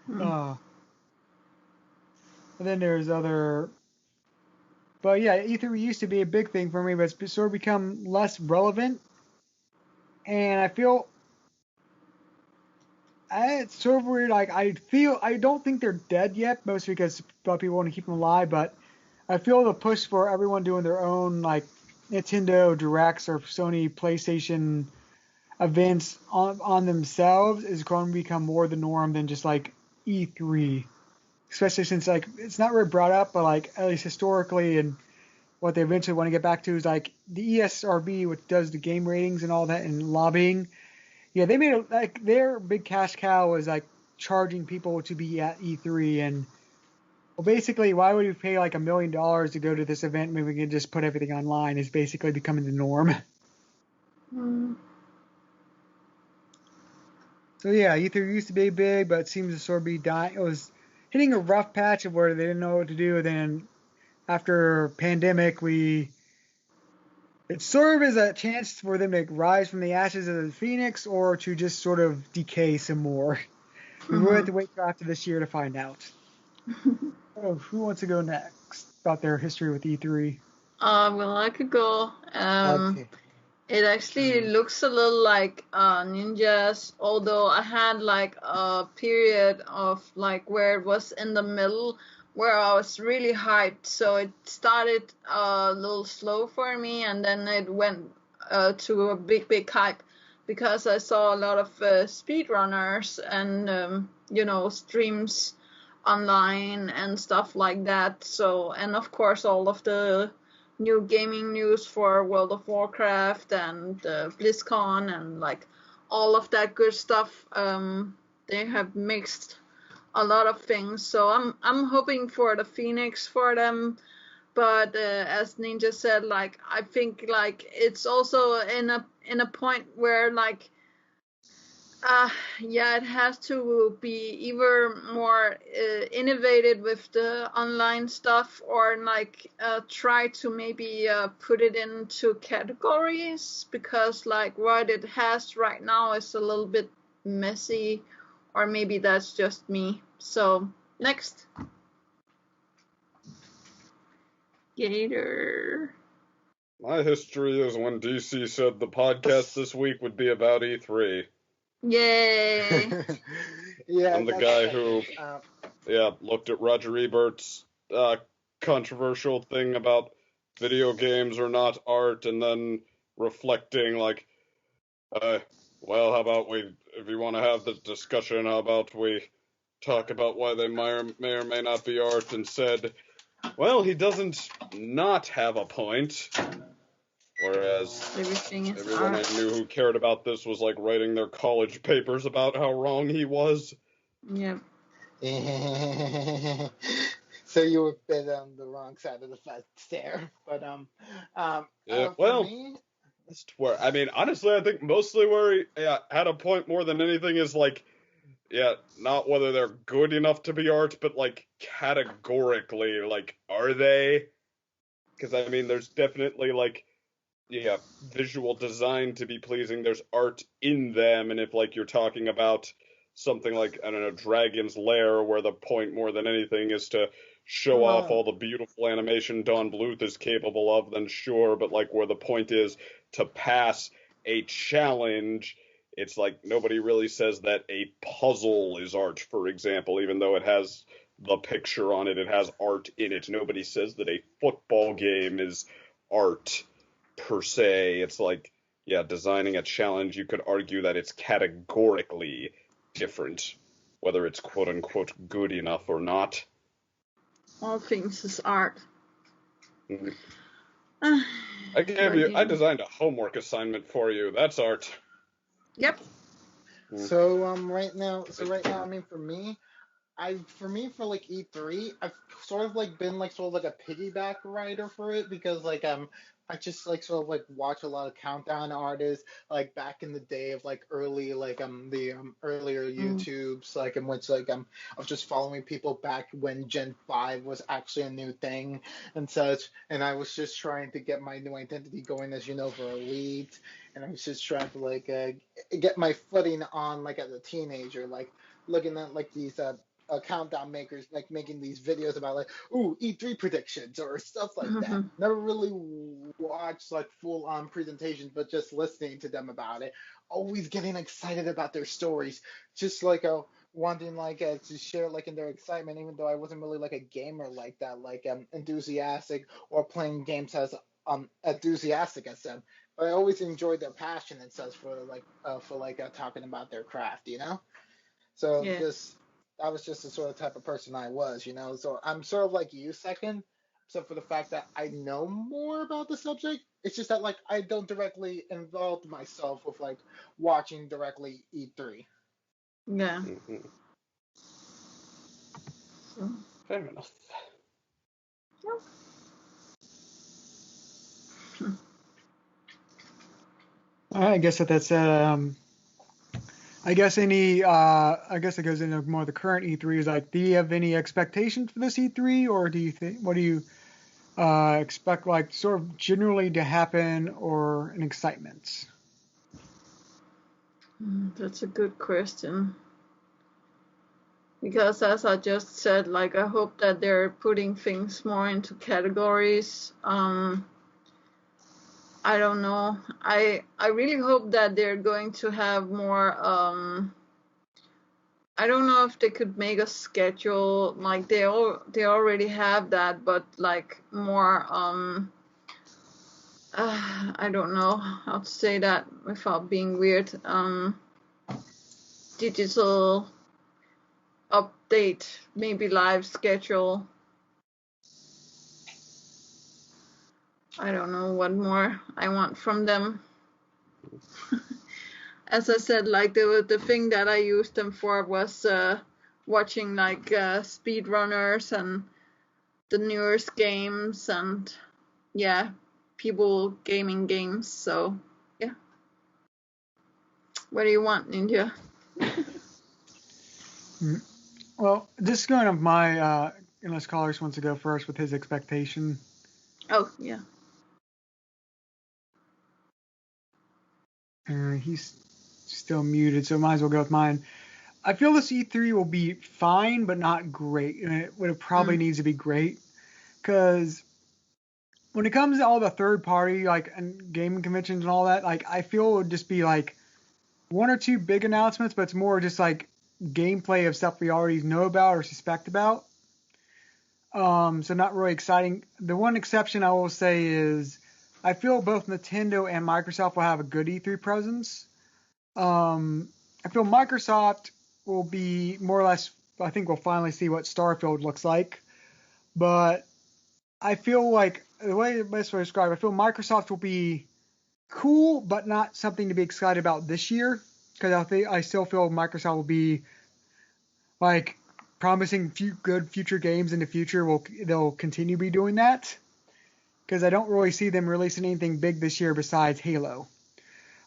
And then there's other... But yeah, E3 used to be a big thing for me, but it's sort of become less relevant. and I feel it's sort of weird. Like I don't think they're dead yet, mostly because a lot of people want to keep them alive. But I feel the push for everyone doing their own like Nintendo Directs or Sony PlayStation events on themselves is going to become more the norm than just like E3, especially since like it's not really brought up, but like at least historically and what they eventually want to get back to is like the ESRB, which does the game ratings and all that and lobbying. Yeah, they made like their big cash cow was like charging people to be at E3 and well, basically, why would you pay like $1 million to go to this event when we can just put everything online? Is basically becoming the norm. Mm. So yeah, E3 used to be big, but it seems to sort of be dying. It was hitting a rough patch of where they didn't know what to do. Then after pandemic, it served as a chance for them to rise from the ashes of the phoenix or to just sort of decay some more. We will have to wait till after this year to find out. Oh, who wants to go next about their history with E3? Well, I could go. Okay. It actually looks a little like Ninjas, although I had like a period of like where it was in the middle where I was really hyped. So it started a little slow for me and then it went to a big hype because I saw a lot of speedrunners and, streams online and stuff like that. So, and of course, all of the new gaming news for World of Warcraft and BlizzCon and like all of that good stuff. They have mixed a lot of things, so I'm hoping for the Phoenix for them. But as Ninja said, like I think like it's also in a point where like yeah, it has to be either more innovated with the online stuff or like try to maybe put it into categories because like what it has right now is a little bit messy or maybe that's just me. So next. Gator. My history is when DC said the podcast this week would be about E3. Yay. Yeah, I'm the guy who, looked at Roger Ebert's controversial thing about video games are not art, and then reflecting like, well, how about if you want to have the discussion, how about we talk about why they may or may not be art, and said, well, he doesn't not have a point. Whereas everyone I knew who cared about this was like writing their college papers about how wrong he was. Yep. So you were a bit on the wrong side of the fence there, but well, for me, that's where I mean, honestly, I think mostly where he had a point more than anything is like, not whether they're good enough to be art, but like categorically, like, are they? Because I mean, there's definitely like. Visual design to be pleasing. There's art in them, and if like you're talking about something like I don't know, Dragon's Lair, where the point more than anything is to show off all the beautiful animation Don Bluth is capable of, then sure. But like where the point is to pass a challenge, it's like nobody really says that a puzzle is art, for example, even though it has the picture on it, it has art in it. Nobody says that a football game is art. Per se, it's like, designing a challenge, you could argue that it's categorically different, whether it's quote unquote good enough or not. All things is art. I designed a homework assignment for you. That's art. Yep. So right now, I mean, for me, for like E3, I've sort of like been like sort of like a piggyback writer for it because like I just like sort of like watch a lot of countdown artists like back in the day of like early like the earlier YouTubes like in which like I was just following people back when Gen 5 was actually a new thing and such, and I was just trying to get my new identity going as for Elite, and I was just trying to like get my footing on like as a teenager, like looking at like these countdown makers like making these videos about like, ooh, E3 predictions or stuff like that. Mm-hmm. Never really watched like full on presentations, but just listening to them about it. Always getting excited about their stories, just like wanting like to share like in their excitement, even though I wasn't really like a gamer like that, like enthusiastic or playing games as enthusiastic as them. But I always enjoyed their passion and such for talking about their craft, you know. So Yeah. just that was just the sort of type of person I was, you know. So I'm sort of like you, second, except for the fact that I know more about the subject. It's just that like I don't directly involve myself with like watching directly E3. Yeah. Mhm. So, Fair enough. All right, I guess that's I guess I guess it goes into more the current E3 is like, do you have any expectations for this E3, or do you think what do you expect like sort of generally to happen or an excitement? that's a good question. Because as I just said, like I hope that they're putting things more into categories. I don't know. I really hope that they're going to have more. I don't know if they could make a schedule like they already have that, but like more. I don't know how to say that without being weird. Digital update, maybe live schedule. I don't know what more I want from them. As I said, like the thing that I used them for was watching like speedrunners and the newest games and yeah, people gaming games. So yeah, what do you want, Ninja? Well, just going of my unless Callers wants to go first with his expectation. Oh yeah. He's still muted, so might as well go with mine. I feel this E3 will be fine, but not great, and it probably needs to be great because when it comes to all the third party like and gaming conventions and all that, like I feel it would just be like one or two big announcements, but it's more just like gameplay of stuff we already know about or suspect about. So not really exciting. The one exception I will say is I feel both Nintendo and Microsoft will have a good E3 presence. I feel Microsoft will be more or less. I think we'll finally see what Starfield looks like, but I feel like the way the best way to describe it, I feel Microsoft will be cool, but not something to be excited about this year. Because I still feel Microsoft will be like promising good future games in the future. They'll continue to be doing that. Because I don't really see them releasing anything big this year besides Halo.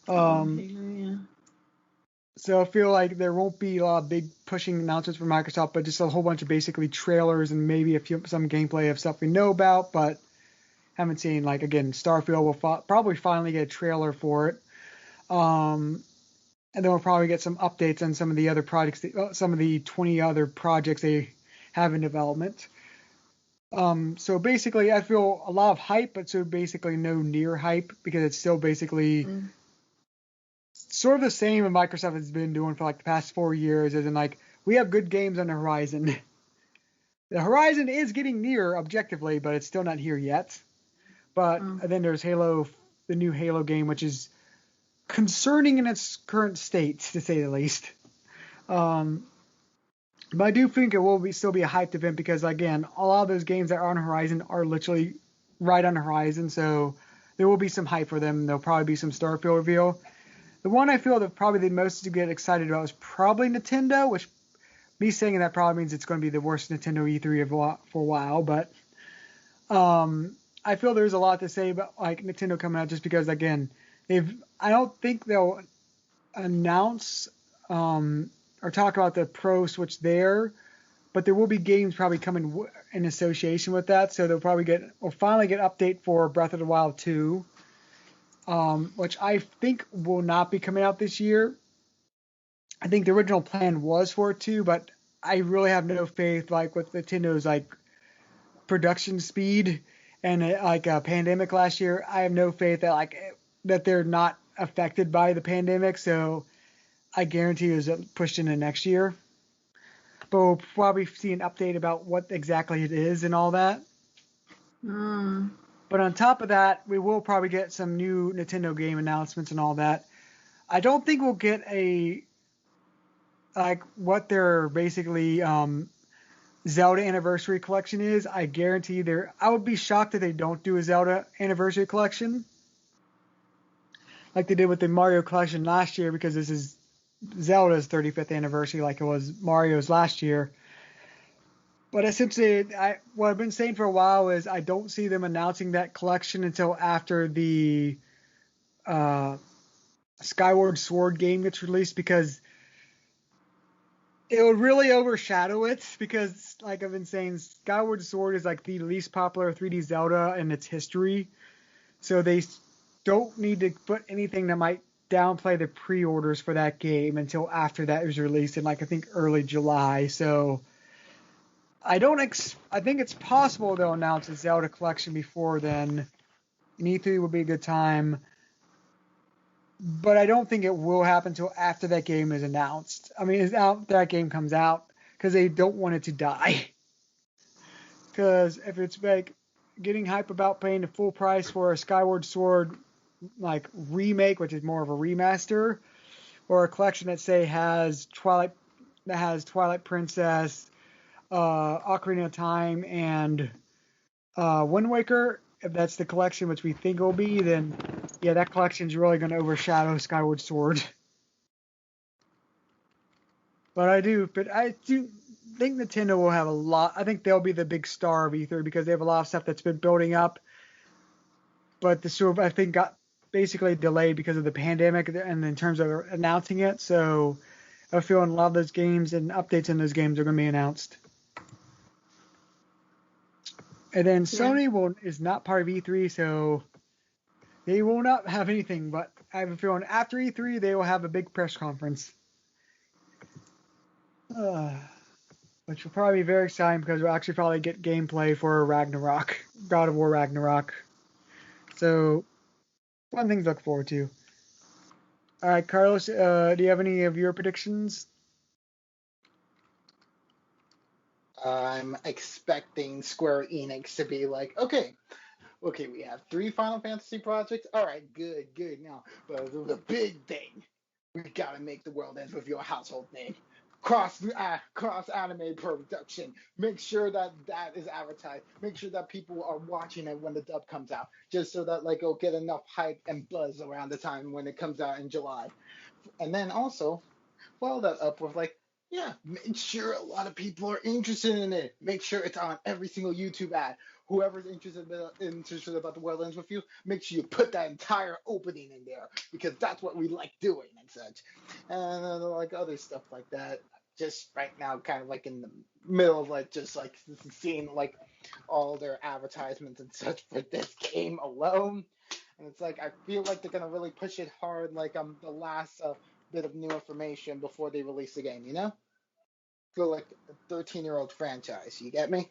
Yeah. So I feel like there won't be a lot of big pushing announcements from Microsoft, but just a whole bunch of basically trailers and maybe some gameplay of stuff we know about, but haven't seen. Like again, Starfield will probably finally get a trailer for it, and then we'll probably get some updates on some of the other projects, some of the 20 other projects they have in development. So basically, I feel a lot of hype, but so basically no near hype because it's still basically sort of the same as Microsoft has been doing for like the past 4 years, as in like we have good games on the horizon. The horizon is getting near objectively, but it's still not here yet. But then there's Halo, the new Halo game, which is concerning in its current state, to say the least. But I do think it will still be a hyped event because, again, a lot of those games that are on the horizon are literally right on the horizon, so there will be some hype for them. There'll probably be some Starfield reveal. The one I feel that probably the most to get excited about is probably Nintendo, which me saying that probably means it's going to be the worst Nintendo E3 for a while, but I feel there's a lot to say about like Nintendo coming out just because, again, I don't think they'll announce or talk about the Pro Switch there, but there will be games probably coming in association with that, so we'll finally get update for Breath of the Wild 2. Which I think will not be coming out this year. I think the original plan was for it to, but I really have no faith like with Nintendo's like production speed and like a pandemic last year. I have no faith that that they're not affected by the pandemic. So I guarantee it was pushed into next year. But we'll probably see an update about what exactly it is and all that. But on top of that, we will probably get some new Nintendo game announcements and all that. I don't think we'll get what their basically Zelda Anniversary Collection is. I guarantee I would be shocked if they don't do a Zelda Anniversary Collection like they did with the Mario Collection last year, because this is Zelda's 35th anniversary like it was Mario's last year. But essentially, what I've been saying for a while is I don't see them announcing that collection until after the Skyward Sword game gets released, because it would really overshadow it, because like I've been saying, Skyward Sword is like the least popular 3D Zelda in its history. So they don't need to put anything that might downplay the pre-orders for that game until after that is released in like I think early July. So I think it's possible they'll announce a Zelda collection before then. And E3 will be a good time. But I don't think it will happen until after that game is announced. I mean, that game comes out, because they don't want it to die. Because if it's like getting hype about paying the full price for a Skyward Sword like remake, which is more of a remaster, or a collection that say has Twilight Princess, Ocarina of Time, and Wind Waker, if that's the collection, which we think it will be, then yeah, that collection's really going to overshadow Skyward Sword. But I do think Nintendo will have a lot. I think they'll be the big star of E3 because they have a lot of stuff that's been building up. But the Sword, I think, got basically delayed because of the pandemic and in terms of announcing it. So I feel a lot of those games and updates in those games are going to be announced. And then Sony is not part of E3, so they will not have anything. But I have a feeling after E3, they will have a big press conference. Which will probably be very exciting, because we'll actually probably get gameplay for Ragnarok, God of War Ragnarok. So, fun things to look forward to. All right, Carlos, do you have any of your predictions? I'm expecting Square Enix to be like, okay, we have 3 Final Fantasy projects. All right, good. Now, but the big thing, we gotta make the world end with your household name. Cross anime production. Make sure that is advertised. Make sure that people are watching it when the dub comes out, just so that like it'll get enough hype and buzz around the time when it comes out in July. And then also follow that up with like, yeah, make sure a lot of people are interested in it. Make sure it's on every single YouTube ad. Whoever's interested about the world ends with you, make sure you put that entire opening in there, because that's what we like doing and such. And like other stuff like that. Just right now, kind of like in the middle of like just like seeing like all their advertisements and such for this game alone. And it's like I feel like they're gonna really push it hard, like the last bit of new information before they release the game. You know, feel like a 13-year-old franchise. You get me?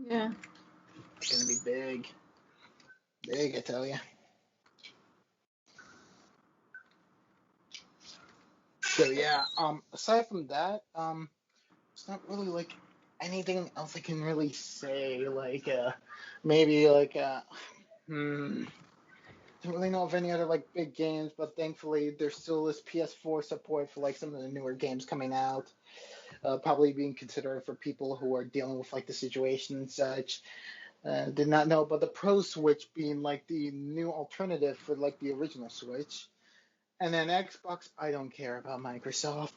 Yeah. It's gonna be big, I tell you. So yeah, aside from that, it's not really like anything else I can really say. Like, maybe like, don't really know of any other like big games, but thankfully there still is PS4 support for like some of the newer games coming out. Probably being considered for people who are dealing with like the situation and such. Did not know about the Pro Switch being like the new alternative for like the original Switch. And then Xbox, I don't care about Microsoft.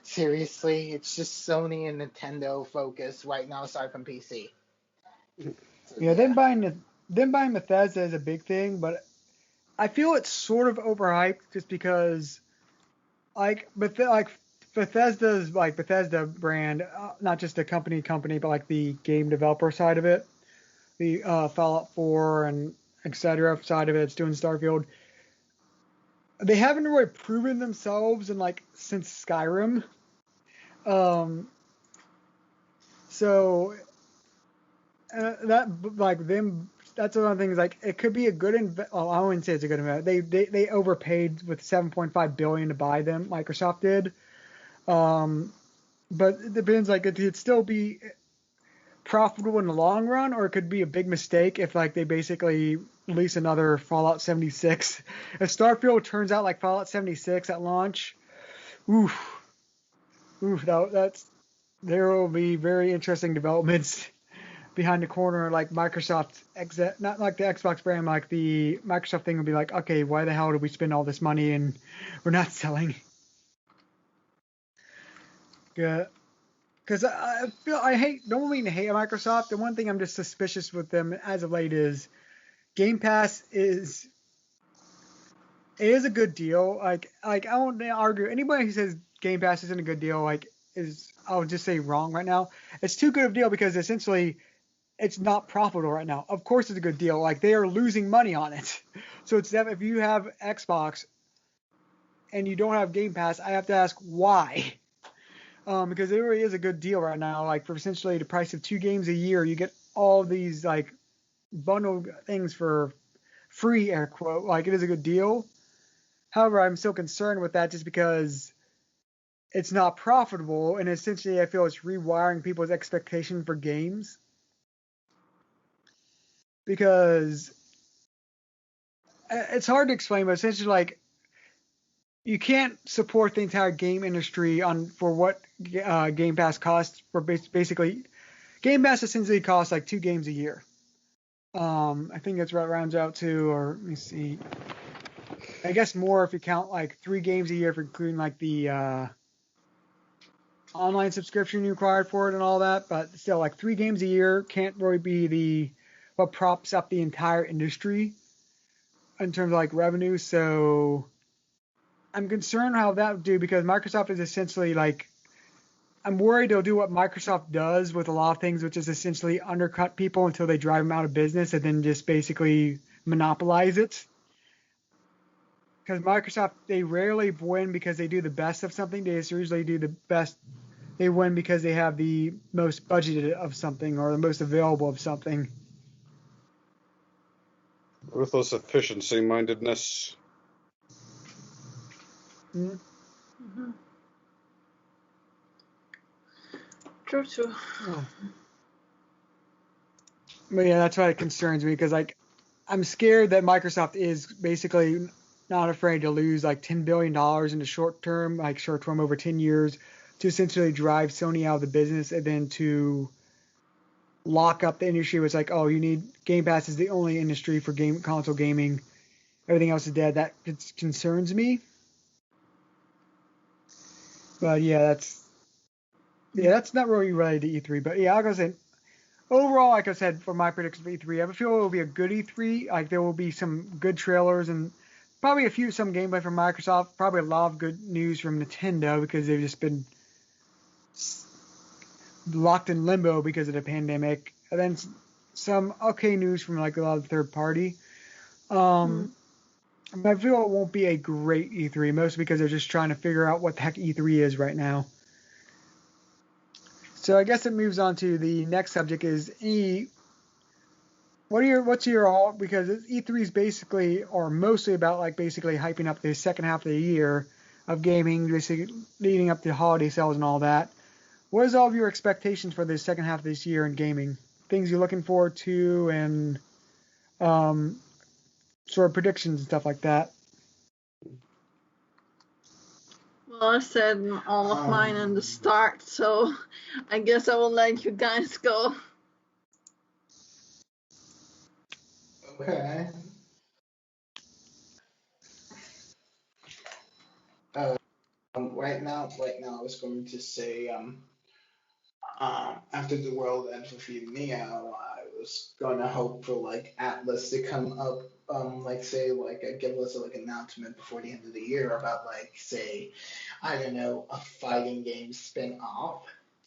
Seriously, it's just Sony and Nintendo focus right now, aside from PC. So, Yeah, them buying Bethesda is a big thing, but I feel it's sort of overhyped just because, like Bethesda's like Bethesda brand, not just the company, but like the game developer side of it, the Fallout 4 and etc. side of it, it's doing Starfield. They haven't really proven themselves in like since Skyrim. So that like them. That's one of the things. Like it could be a good Oh, I wouldn't say it's a good investment. They overpaid with 7.5 billion to buy them. Microsoft did. But it depends. Like it could still be profitable in the long run, or it could be a big mistake if like they basically release another Fallout 76. If Starfield turns out like Fallout 76 at launch, oof, that's there will be very interesting developments behind the corner. Like Microsoft, not like the Xbox brand, like the Microsoft thing will be like, okay, why the hell did we spend all this money and we're not selling? Yeah. Because don't mean to hate Microsoft. The one thing I'm just suspicious with them as of late is Game Pass is a good deal. Like I don't argue. Anybody who says Game Pass isn't a good deal, I'll just say wrong right now. It's too good of a deal because essentially it's not profitable right now. Of course it's a good deal. Like they are losing money on it. So it's that if you have Xbox and you don't have Game Pass, I have to ask why. Because it really is a good deal right now. Like for essentially the price of 2 games a year, you get all these like bundled things for free, air quote. Like it is a good deal. However, I'm still concerned with that just because it's not profitable, and essentially I feel it's rewiring people's expectation for games. Because it's hard to explain, but essentially like you can't support the entire game industry for what Game Pass costs. For basically, Game Pass essentially costs like 2 games a year. I think that's what it rounds out to, or let me see. I guess more if you count like 3 games a year, for including like the online subscription you required for it and all that. But still, like 3 games a year can't really be what props up the entire industry in terms of like revenue. So I'm concerned how that would do because Microsoft is essentially like, I'm worried they'll do what Microsoft does with a lot of things, which is essentially undercut people until they drive them out of business and then just basically monopolize it. Because Microsoft, they rarely win because they do the best of something. They just usually do the best. They win because they have the most budgeted of something or the most available of something. Ruthless efficiency-mindedness. Mm-hmm. True. Oh. But yeah, that's why it concerns me because like I'm scared that Microsoft is basically not afraid to lose like $10 billion in the short term over 10 years to essentially drive Sony out of the business and then to lock up the industry. It's like, oh, you need Game Pass is the only industry for console gaming. Everything else is dead. That concerns me. But yeah, that's not really related to E3. But yeah, like I said, overall, like I said, for my predictions for E3, I feel it will be a good E3. Like there will be some good trailers and probably some gameplay from Microsoft. Probably a lot of good news from Nintendo because they've just been locked in limbo because of the pandemic. And then some okay news from like a lot of third party. I feel it won't be a great E3, mostly because they're just trying to figure out what the heck E3 is right now. So I guess it moves on to the next subject is what's your all, because E3 is basically or mostly about like basically hyping up the second half of the year of gaming, basically leading up to holiday sales and all that. What is all of your expectations for the second half of this year in gaming? Things you're looking forward to and sort of predictions and stuff like that. Well, I said all of mine in the start, so I guess I will let you guys go. Okay. Right now, I was going to say, after the world ends with Neo, I was gonna hope for like Atlas to come up, give us like announcement before the end of the year about like say, I don't know, a fighting game spin-off,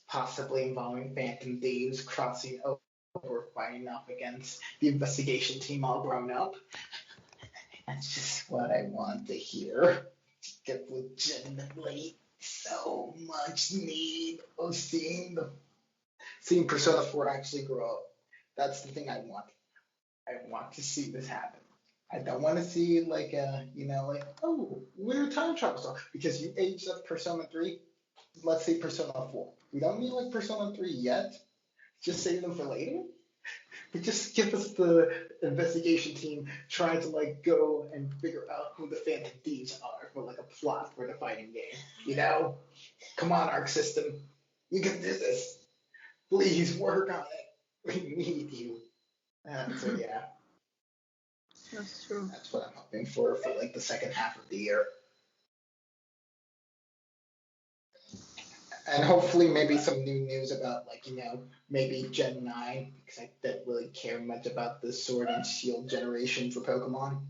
possibly involving Phantom Thieves crossing over, fighting off against the investigation team all grown up. That's just what I want to hear. Get legitimately so much need of seeing Persona 4 actually grow up. That's the thing I want. I want to see this happen. I don't want to see like oh, where time travel stuff because you aged up Persona 3. Let's say Persona 4. We don't need like Persona 3 yet. Just save them for later. But just give us the investigation team trying to like go and figure out who the Phantom Thieves are for like a plot for the fighting game. You know? Come on, Arc System. You can do this. Please work on it. We need you. So yeah. That's true. That's what I'm hoping for like the second half of the year. And hopefully maybe some new news about like, maybe Gen 9, because I don't really care much about the Sword and Shield generation for Pokemon.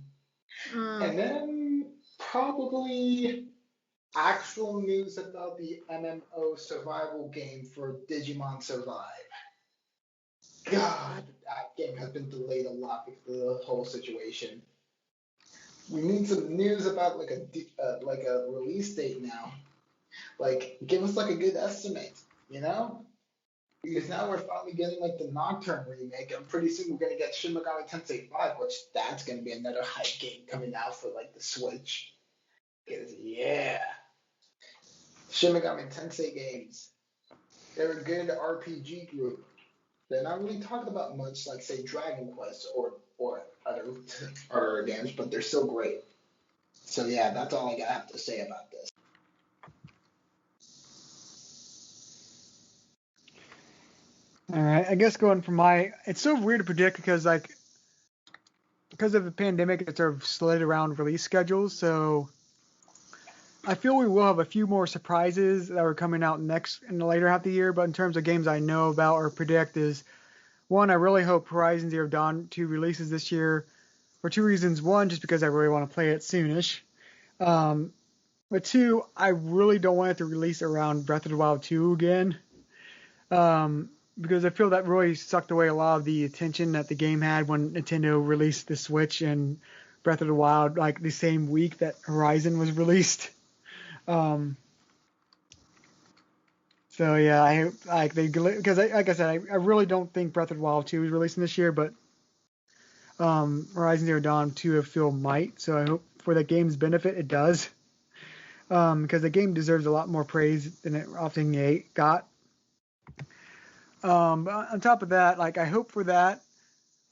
And then probably actual news about the MMO survival game for Digimon Survive. God, that game has been delayed a lot because of the whole situation. We need some news about like a release date now. Like, give us like a good estimate, Because now we're finally getting like the Nocturne remake, and pretty soon we're gonna get Shin Megami Tensei 5, which that's gonna be another hype game coming out for like the Switch. Because Shin Megami Tensei games, they're a good RPG group. They're not really talking about much like say Dragon Quest or other games, but they're still great. So yeah, that's all I have to say about this. All right, I guess going from it's so weird to predict because of the pandemic, it's sort of slid around release schedules. So I feel we will have a few more surprises that are coming out next in the later half of the year. But in terms of games I know about or predict is, one, I really hope Horizon Zero Dawn 2 releases this year for two reasons. One, just because I really want to play it soonish. But two, I really don't want it to release around Breath of the Wild 2 again. Because I feel that really sucked away a lot of the attention that the game had when Nintendo released the Switch and Breath of the Wild like the same week that Horizon was released. So yeah, I hope because like I said, I really don't think Breath of the Wild 2 is releasing this year, but Horizon Zero Dawn 2 I feel might. So I hope for the game's benefit it does, because the game deserves a lot more praise than it often got. But on top of that, like I hope for that.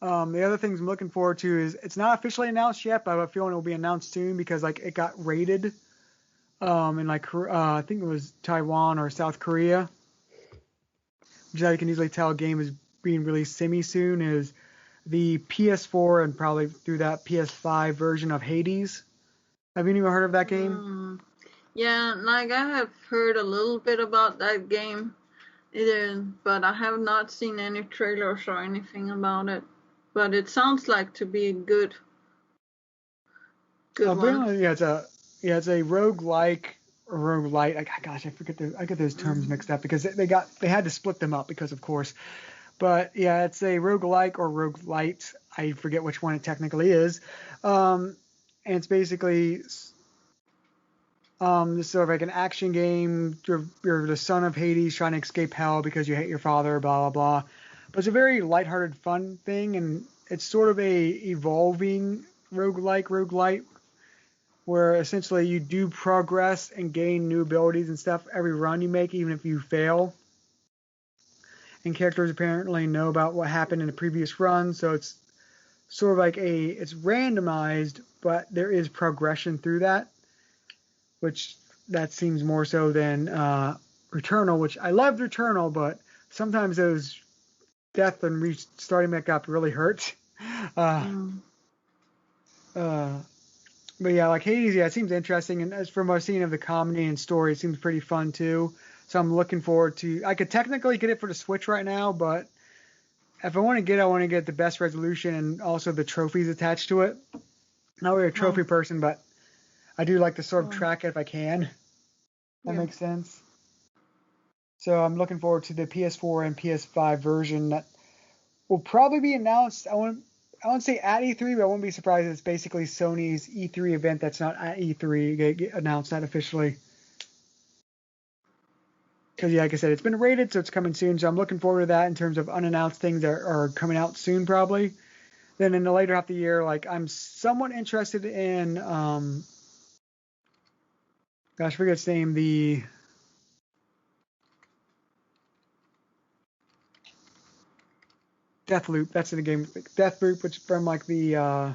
The other things I'm looking forward to is it's not officially announced yet, but I have a feeling it will be announced soon because like it got rated in like I think it was Taiwan or South Korea, which I can easily tell a game is being released semi-soon, is the PS4 and probably through that PS5 version of Hades. Have you even heard of that game? Yeah, like I have heard a little bit about that game, but I have not seen any trailers or anything about it. But it sounds like to be a good one. Yeah, it's a roguelike or roguelite. Gosh, I get those terms mixed up because they had to split them up because of course. But yeah, it's a roguelike or roguelite. I forget which one it technically is. And it's basically this sort of like an action game. You're the son of Hades trying to escape hell because you hate your father, blah, blah, blah. But it's a very lighthearted, fun thing, and it's sort of a evolving roguelite, where essentially you do progress and gain new abilities and stuff every run you make, even if you fail. And characters apparently know about what happened in the previous run, so it's sort of like it's randomized, but there is progression through that, which that seems more so than Returnal, which I loved Returnal, but sometimes those death and restarting back up really hurt. But yeah, like Hades, yeah, it seems interesting, and as from what I've seen of the comedy and story, it seems pretty fun too. So I'm looking forward to. I could technically get it for the Switch right now, but if I want to get the best resolution and also the trophies attached to it. Not really a trophy person, but I do like to sort of track it if I can. That makes sense. So I'm looking forward to the PS4 and PS5 version that will probably be announced. I won't say at E3, but I won't be surprised if it's basically Sony's E3 event that's not at E3. They announced that officially. because like I said, it's been rated, so it's coming soon. So I'm looking forward to that in terms of unannounced things that are coming out soon, probably. Then in the later half of the year, like I'm somewhat interested in, gosh, I forget its name, the Deathloop. That's the game. Deathloop, which is from like the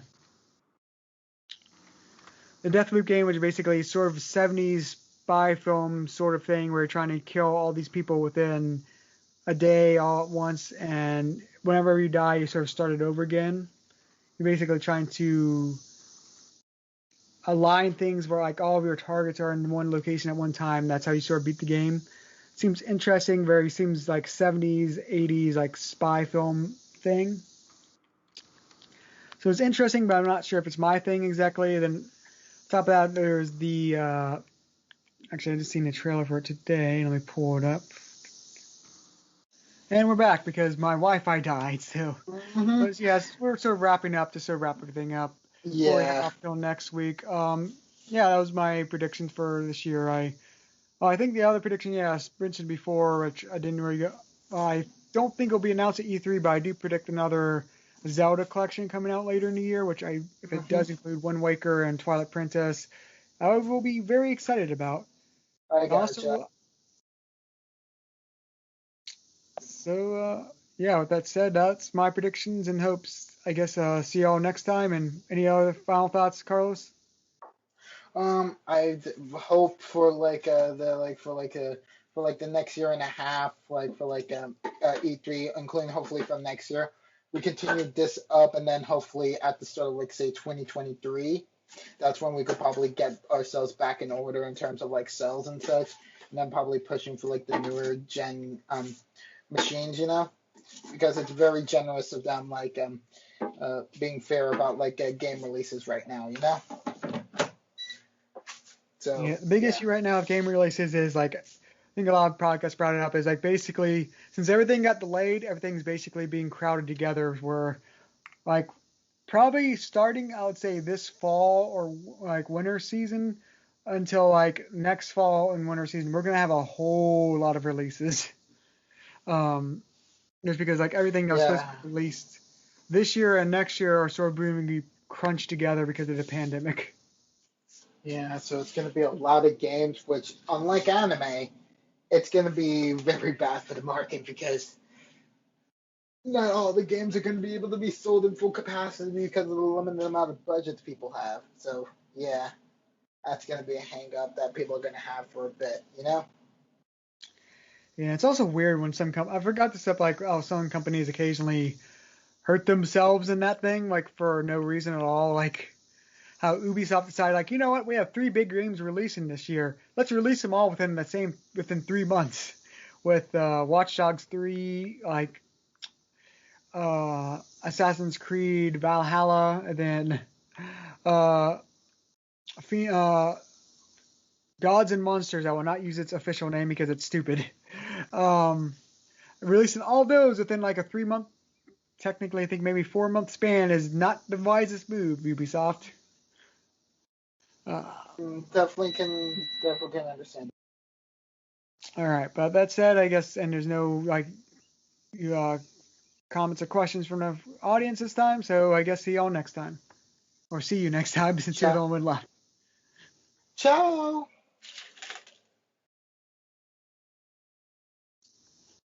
Deathloop game, which is basically sort of 70s spy film sort of thing where you're trying to kill all these people within a day all at once, and whenever you die, you sort of start it over again. You're basically trying to align things where like all of your targets are in one location at one time. That's how you sort of beat the game. Seems interesting. Seems like 70s, 80s like spy film thing. So it's interesting, but I'm not sure if it's my thing exactly. Then top of that, there's the actually I just seen the trailer for it today. Let me pull it up. And we're back because my Wi-Fi died. So, but yes, we're sort of wrapping up to sort of wrap everything up. Yeah. Up till next week. Yeah, that was my predictions for this year. I think the other prediction, I mentioned before, which I didn't really go. I don't think it'll be announced at E3, but I do predict another Zelda collection coming out later in the year, which if it does include Wind Waker and Twilight Princess, I will be very excited about. I gotcha. So, yeah, with that said, that's my predictions and hopes. I guess see y'all next time. And any other final thoughts, Carlos? I hope for the next year and a half, E3, including hopefully from next year, we continue this up, and then hopefully at the start of like say 2023, that's when we could probably get ourselves back in order in terms of like sales and such, and then probably pushing for like the newer gen machines, because it's very generous of them, being fair about game releases right now, So yeah, the big issue right now with game releases is I think a lot of podcasts brought it up is basically since everything got delayed, everything's basically being crowded together. Where probably starting, I would say this fall or winter season until next fall and winter season, we're gonna have a whole lot of releases. Just because everything that was supposed to be released this year and next year are sort of going to be crunched together because of the pandemic. Yeah, so it's going to be a lot of games, which, unlike anime, it's going to be very bad for the market because not all the games are going to be able to be sold in full capacity because of the limited amount of budgets people have. So, yeah, that's going to be a hang-up that people are going to have for a bit, Yeah, it's also weird when I forgot this up, some companies occasionally hurt themselves in that thing, for no reason at all, how Ubisoft decided, you know what, we have 3 big games releasing this year. Let's release them all within 3 months. With Watch Dogs 3, Assassin's Creed Valhalla, and then Gods and Monsters. I will not use its official name because it's stupid. Releasing all those within a 3-month, technically I think maybe 4-month span is not the wisest move, Ubisoft. Definitely can understand. All right, but that said, I guess, and there's no comments or questions from the audience this time, so I guess see y'all next time, or see you next time since you're the only one left. Ciao.